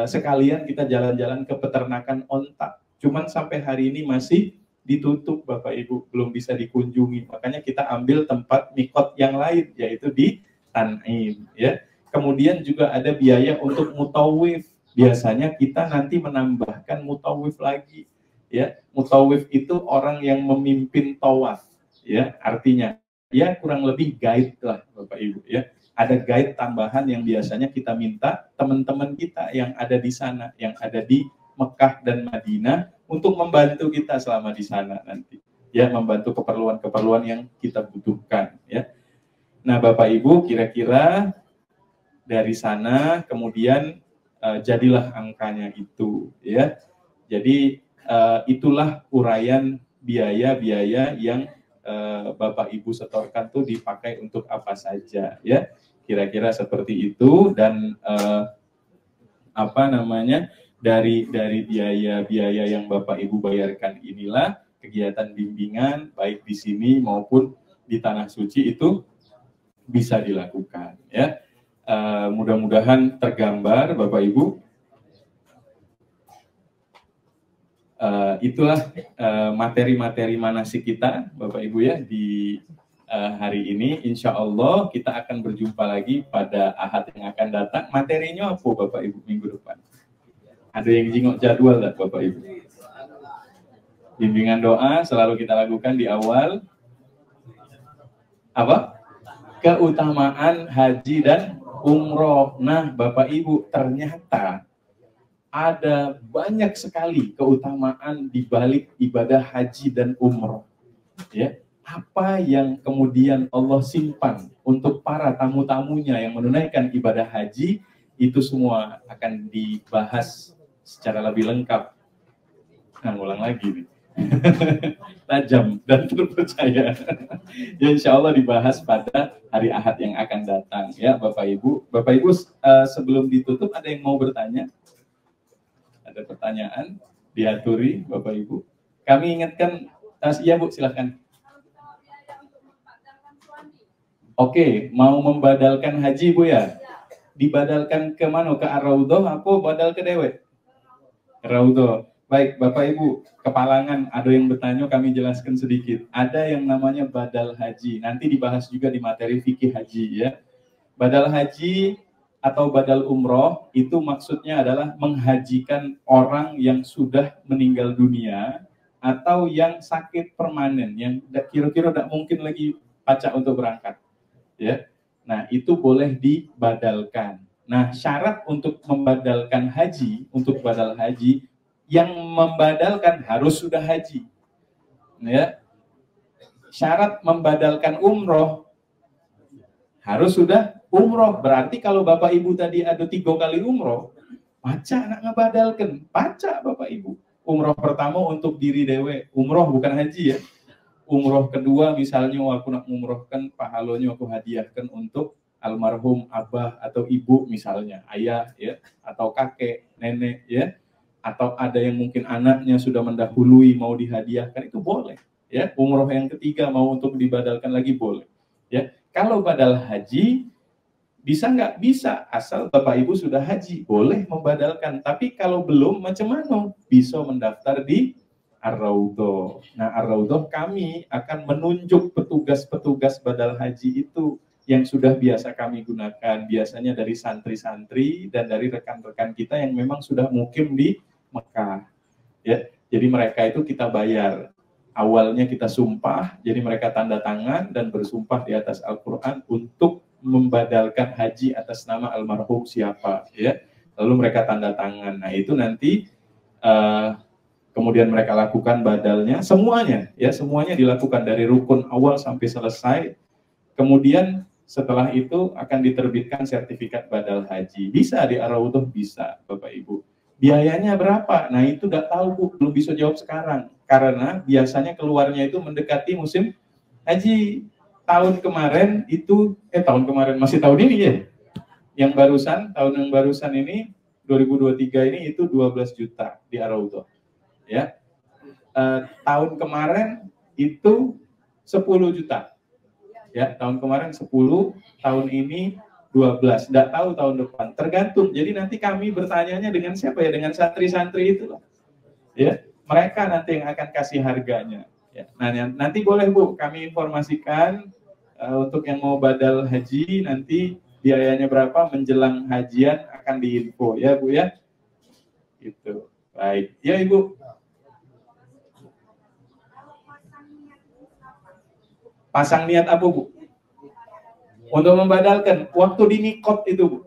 Sekalian kita jalan-jalan ke peternakan onta. Cuman sampai hari ini masih ditutup, Bapak Ibu, belum bisa dikunjungi. Makanya kita ambil tempat mikot yang lain, yaitu di Tan'im. Ya. Kemudian juga ada biaya untuk mutawif. Biasanya kita nanti menambahkan mutawif lagi. Ya, mutawif itu orang yang memimpin tawaf. Ya, artinya ya kurang lebih guide lah Bapak Ibu, ya. Ada guide tambahan yang biasanya kita minta teman-teman kita yang ada di sana, yang ada di Mekah dan Madinah untuk membantu kita selama di sana nanti. Ya, membantu keperluan-keperluan yang kita butuhkan, ya. Nah, Bapak Ibu, kira-kira dari sana kemudian jadilah angkanya itu, ya. Jadi itulah uraian biaya-biaya yang Bapak Ibu setorkan tuh dipakai untuk apa saja, ya, kira-kira seperti itu. Dan dari biaya-biaya yang Bapak Ibu bayarkan inilah kegiatan bimbingan baik di sini maupun di Tanah Suci itu bisa dilakukan, ya. Mudah-mudahan tergambar Bapak Ibu. Itulah materi-materi manasik kita Bapak Ibu, ya, di hari ini. Insya Allah kita akan berjumpa lagi pada Ahad yang akan datang. Materinya apa Bapak Ibu minggu depan? Ada yang jingok jadwal tak Bapak Ibu? Bimbingan doa selalu kita lakukan di awal. Apa? Keutamaan haji dan umroh. Nah Bapak Ibu, ternyata ada banyak sekali keutamaan di balik ibadah haji dan umroh. Ya, apa yang kemudian Allah simpan untuk para tamu-tamunya yang menunaikan ibadah haji, itu semua akan dibahas secara lebih lengkap. Nah, ulang lagi nih. Tajam dan terpercaya. Ya, insya Allah dibahas pada hari Ahad yang akan datang, ya Bapak Ibu. Bapak Ibu, sebelum ditutup ada yang mau bertanya? Ada pertanyaan? Diaturi Bapak Ibu. Kami ingatkan, iya Bu, silakan. Oke, mau membadalkan haji Bu ya? Dibadalkan ke mana? Ke Ar-Raudhah apa badal ke Dewe? Raudhah. Baik, Bapak Ibu, kepalangan ada yang bertanya, kami jelaskan sedikit. Ada yang namanya badal haji. Nanti dibahas juga di materi fikih haji, ya. Badal haji atau badal umroh itu maksudnya adalah menghajikan orang yang sudah meninggal dunia atau yang sakit permanen, yang kira-kira tidak mungkin lagi pacak untuk berangkat, ya. Nah, itu boleh dibadalkan. Nah, syarat untuk membadalkan haji, untuk badal haji, yang membadalkan harus sudah haji, ya. Syarat membadalkan umroh harus sudah umroh. Berarti kalau Bapak Ibu tadi ada 3 kali umroh, pacak nak ngebadalkan, pacak Bapak Ibu. Umroh pertama untuk diri dewe, umroh bukan haji, ya. Umroh kedua misalnya aku nak umrohkan pahalanya aku hadiahkan untuk almarhum abah atau ibu misalnya, ayah, ya, atau kakek, nenek, ya. Atau ada yang mungkin anaknya sudah mendahului mau dihadiahkan, itu boleh. ya. Umroh yang ketiga mau untuk dibadalkan lagi boleh, ya. Kalau badal haji bisa nggak? Bisa, asal Bapak Ibu sudah haji, boleh membadalkan. Tapi kalau belum, macam mana? Bisa mendaftar di Ar-Raudhah. Nah, Ar-Raudhah kami akan menunjuk petugas-petugas badal haji itu yang sudah biasa kami gunakan, biasanya dari santri-santri dan dari rekan-rekan kita yang memang sudah mukim di Mekah. Ya, jadi mereka itu kita bayar. Awalnya kita sumpah, jadi mereka tanda tangan dan bersumpah di atas Al-Quran untuk membadalkan haji atas nama almarhum siapa. Ya, lalu mereka tanda tangan. Nah, itu nanti kemudian mereka lakukan badalnya, semuanya, ya semuanya dilakukan dari rukun awal sampai selesai. Kemudian setelah itu akan diterbitkan sertifikat badal haji. Bisa di Ar-Raudhah, bisa Bapak Ibu. Biayanya berapa? Nah itu nggak tahu Bu, belum bisa jawab sekarang. Karena biasanya keluarnya itu mendekati musim haji. Tahun kemarin itu, tahun kemarin, masih tahun ini ya? Yang barusan, tahun yang barusan ini, 2023 ini itu 12 juta di Ar-Raudhah. Ya. Tahun kemarin itu 10 juta. Ya, tahun kemarin 10, tahun ini 12. Tidak tahu tahun depan, tergantung. Jadi nanti kami bertanyanya dengan siapa ya? Dengan santri-santri itulah. Ya, mereka nanti yang akan kasih harganya. Ya. Nah, nanti boleh Bu, kami informasikan untuk yang mau badal haji nanti biayanya berapa menjelang hajian akan diinfo ya Bu ya. Itu. Baik. Ya Ibu. Pasang niat apa Bu? Untuk membadalkan waktu di mikot itu Bu.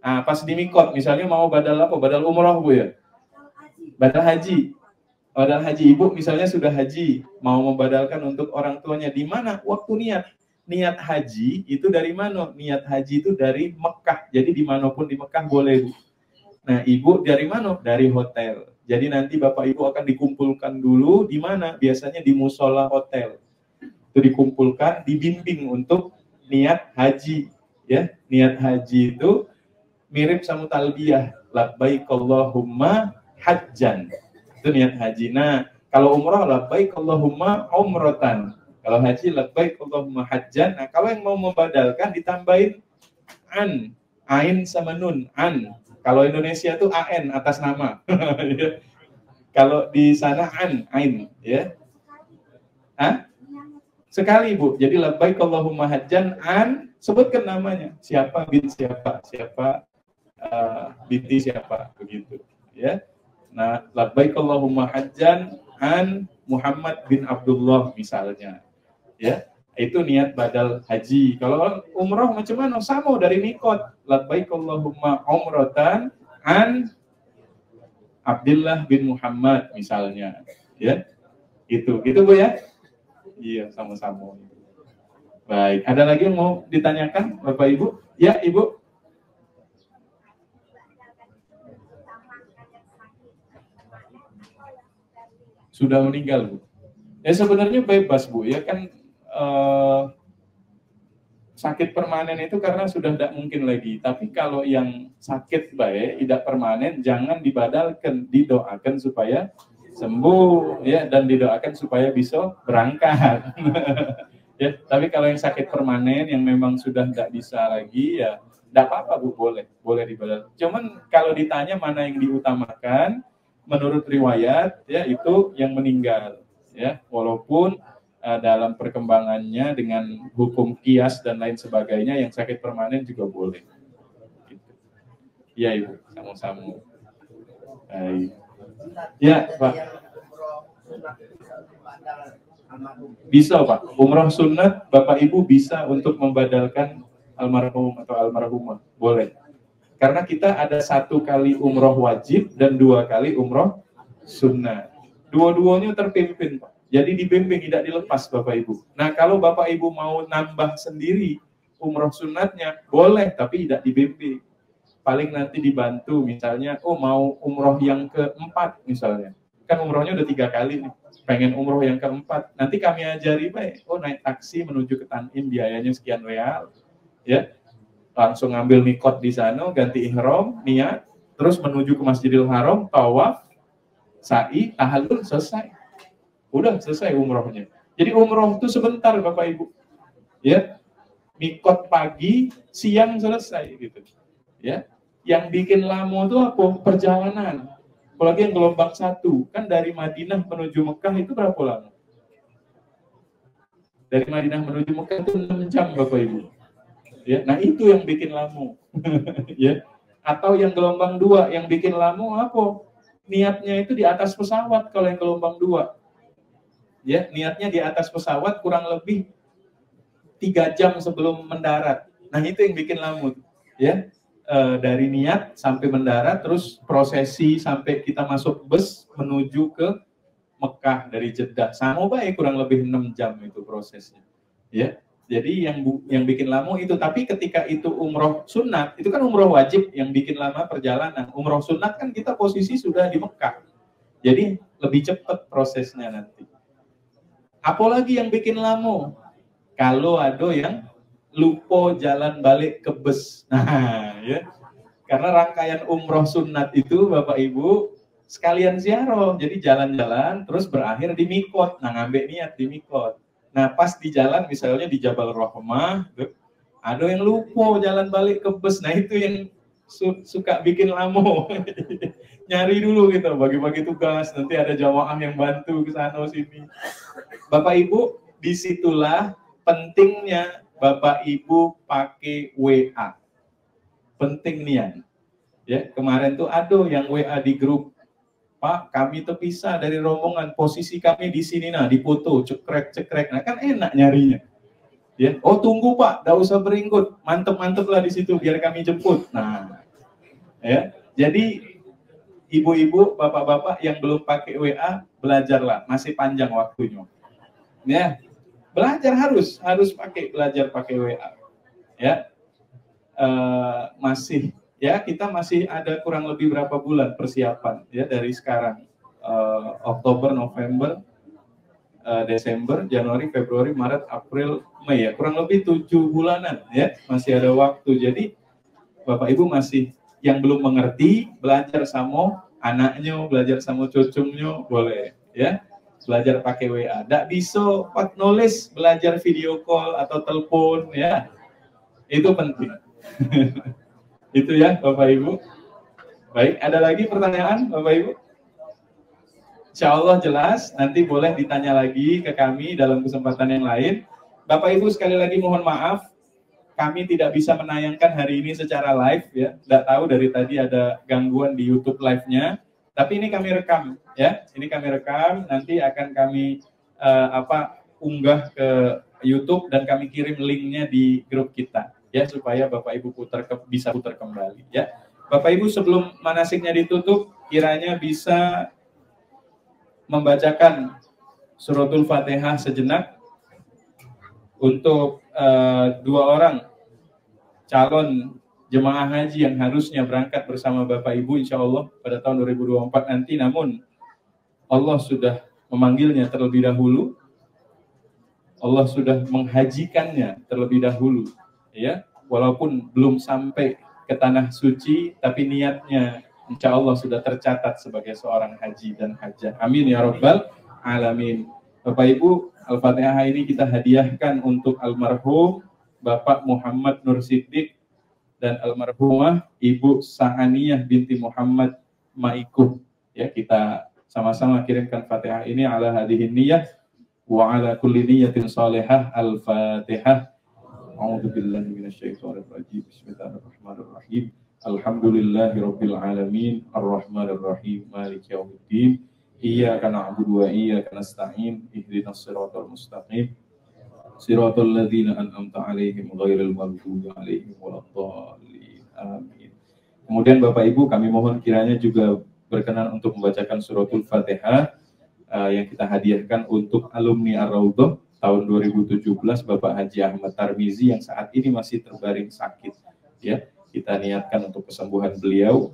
Nah, pas di mikot misalnya mau badal apa? Badal umroh Bu ya? Badal haji. Badal haji Ibu misalnya sudah haji, mau membadalkan untuk orang tuanya di mana? Waktu niat. Niat haji itu dari mana? Niat haji itu dari Mekah. Jadi dimanapun di Mekah boleh Bu. Nah, Ibu dari mana? Dari hotel. Jadi nanti Bapak Ibu akan dikumpulkan dulu di mana? Biasanya di musola hotel. Itu dikumpulkan, dibimbing untuk niat haji, ya. Niat haji itu mirip sama talbiyah, labbaik Allahumma hajjan. Itu niat haji. Nah, kalau umrah labbaik Allahumma umratan. Kalau haji labbaik Allahumma hajjan. Nah, kalau yang mau membadalkan ditambahin an, ain sama nun, an. Kalau Indonesia itu an atas nama. Kalau di sana an, ain, ya. Hah? Sekali Bu, jadi labbaik Allahumma hajjan an, sebutkan namanya, siapa bin siapa, siapa binti siapa, begitu ya. Nah, labbaik Allahumma hajjan an Muhammad bin Abdullah misalnya, ya, itu niat badal haji. Kalau umroh macam mana? Sama dari mikot, labbaik Allahumma umratan an Abdullah bin Muhammad misalnya, ya, itu Bu ya. Iya, sama-sama. Baik, ada lagi yang mau ditanyakan Bapak Ibu? Ya, Ibu. Sudah meninggal, Bu. Ya sebenarnya bebas, Bu. Ya kan sakit permanen itu karena sudah tidak mungkin lagi. Tapi kalau yang sakit baik, tidak permanen, jangan dibadalkan, didoakan supaya sembuh ya, dan didoakan supaya bisa berangkat. Ya, tapi kalau yang sakit permanen yang memang sudah tidak bisa lagi ya tidak apa-apa Bu, boleh dibadal. Cuman kalau ditanya mana yang diutamakan menurut riwayat ya itu yang meninggal ya, walaupun dalam perkembangannya dengan hukum qiyas dan lain sebagainya yang sakit permanen juga boleh. Gitu. Ya Ibu, sama-sama. Baik. Ya, Pak. Bisa, Pak. Umroh sunat, Bapak Ibu bisa untuk membadalkan almarhum atau almarhumah. Boleh. Karena kita ada 1 kali umroh wajib dan 2 kali umroh sunnah. Dua-duanya terpimpin, Pak. Jadi dibimbing, tidak dilepas, Bapak Ibu. Nah, kalau Bapak Ibu mau nambah sendiri umroh sunatnya, boleh, tapi tidak dibimbing. Paling nanti dibantu misalnya, oh mau umroh yang ke-4 misalnya, kan umrohnya udah 3 kali nih, pengen umroh yang ke-4, nanti kami ajari baik, oh naik taksi menuju ke Tanim biayanya sekian real, ya langsung ngambil mikot di sana, ganti ihram, niat, terus menuju ke Masjidil Haram, tawaf, sa'i, tahallul, selesai. udah selesai umrohnya. Jadi umroh itu sebentar Bapak Ibu, ya, mikot pagi, siang selesai gitu, ya. Yang bikin lama itu apa? Perjalanan. Apalagi yang gelombang 1, kan dari Madinah menuju Mekah itu berapa lama? Dari Madinah menuju Mekah itu 6 jam Bapak Ibu. Ya, nah itu yang bikin lama. Ya. Atau yang gelombang 2 yang bikin lama apa? Niatnya itu di atas pesawat kalau yang gelombang 2. Ya, niatnya di atas pesawat kurang lebih 3 jam sebelum mendarat. Nah, itu yang bikin lama. Ya. Dari niat sampai mendarat, terus prosesi sampai kita masuk bus menuju ke Mekah dari Jeddah. Sama baik kurang lebih 6 jam itu prosesnya. Ya. Jadi yang bikin lama itu, tapi ketika itu umroh sunat, itu kan umroh wajib yang bikin lama perjalanan. Umroh sunat kan kita posisi sudah di Mekah. Jadi lebih cepat prosesnya nanti. Apalagi yang bikin lama? Kalau ada yang lupa jalan balik ke bus. Nah, ya. Karena rangkaian umroh sunat itu Bapak Ibu sekalian ziarah. Jadi jalan-jalan terus berakhir di mikot. Nah, ngambil niat di mikot. Nah, pas di jalan misalnya di Jabal Rahmah, ada yang lupa jalan balik ke bus. Nah, itu yang suka bikin lama. Nyari dulu gitu, bagi-bagi tugas, nanti ada jamaah yang bantu ke sana sini. Bapak Ibu, disitulah pentingnya Bapak Ibu pakai WA. Penting nian. Ya, kemarin tuh ada yang WA di grup. Pak, kami terpisah dari rombongan, posisi kami di sini, nah, dipoto, cekrek, nah kan enak nyarinya. Ya, oh tunggu Pak, gak usah beringgut, mantep lah di situ, biar kami jemput. Nah, ya, jadi ibu-ibu, bapak-bapak yang belum pakai WA, belajarlah, masih panjang waktunya. Ya, belajar harus belajar pakai WA. Ya, masih. Ya, kita masih ada kurang lebih berapa bulan persiapan ya dari sekarang. Oktober, November, Desember, Januari, Februari, Maret, April, Mei ya. Kurang lebih 7 bulanan ya. Masih ada waktu. Jadi Bapak Ibu masih yang belum mengerti, belajar sama anaknya, belajar sama cucunya, boleh ya. Belajar pakai WA. Nggak bisa pak nulis, belajar video call atau telepon ya. Itu penting. Itu ya Bapak Ibu. Baik, ada lagi pertanyaan Bapak Ibu? Insya Allah jelas, nanti boleh ditanya lagi ke kami dalam kesempatan yang lain. Bapak Ibu sekali lagi mohon maaf, kami tidak bisa menayangkan hari ini secara live ya. Tidak tahu dari tadi ada gangguan di YouTube live-nya, tapi ini kami rekam ya. Ini kami rekam, nanti akan kami unggah ke YouTube dan kami kirim linknya di grup kita. Ya, supaya Bapak Ibu bisa putar kembali ya. Bapak Ibu sebelum manasiknya ditutup, kiranya bisa membacakan suratul Fatihah sejenak untuk 2 orang calon jemaah haji yang harusnya berangkat bersama Bapak Ibu insya Allah pada tahun 2024 nanti, namun Allah sudah memanggilnya terlebih dahulu. Allah sudah menghajikannya terlebih dahulu. Ya, walaupun belum sampai ke tanah suci, tapi niatnya insya Allah sudah tercatat sebagai seorang haji dan hajjah. Amin ya rabbal alamin. Bapak Ibu, Al-Fatihah ini kita hadiahkan untuk almarhum Bapak Muhammad Nur Siddiq dan almarhumah Ibu Sa'aniyah binti Muhammad Maikuh. Ya, kita sama-sama kirimkan Fatihah ini ala hadihin niyah wa ala kulli niyatin salihah. Al-Fatihah. A'udzu billahi minasyaitonir rajim. Bismillahirrahmanirrahim. Alhamdulillahirabbil alamin, arrahmanir rahim, maliki yaumiddin. Iyyaka na'budu wa iyyaka nasta'in. Ihdinas siratal mustaqim. Siratal ladzina an'amta 'alaihim ghairil maghdubi 'alaihim waladdallin. Amin. Kemudian Bapak Ibu, kami mohon kiranya juga berkenan untuk membacakan suratul Fatihah yang kita hadiahkan untuk alumni Ar-Raudhah tahun 2017 Bapak Haji Ahmad Tarmizi yang saat ini masih terbaring sakit ya. Kita niatkan untuk kesembuhan beliau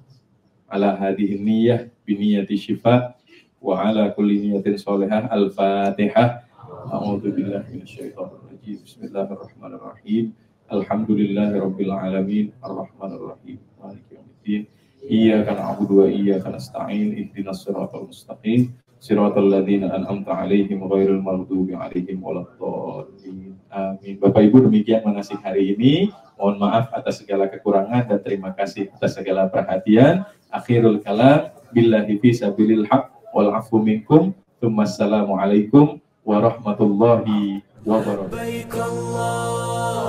ala hadihin niyah biniyati syifa wa ala kulli niyatin sholihah. Al-Fatihah. A'udzu billahi minasyaitonir rajim. Bismillahirrahmanirrahim. Alhamdulillahirabbil alamin, arrahmanir rahim, maliki yaumiddin. Iyyaka na'budu wa iyyaka nasta'in. Ihdinas siratal mustaqim. Shiratal ladzina an'amta 'alaihim ghairil maghdubi 'alaihim waladdallin. Amin. Bapak Ibu, demikian manasik hari ini. Mohon maaf atas segala kekurangan dan terima kasih atas segala perhatian. Akhirul kalam billahi fi sabilil haq wal 'afwu minkum. Wassalamualaikum warahmatullahi wabarakatuh. لبيك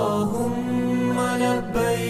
اللهم لبيك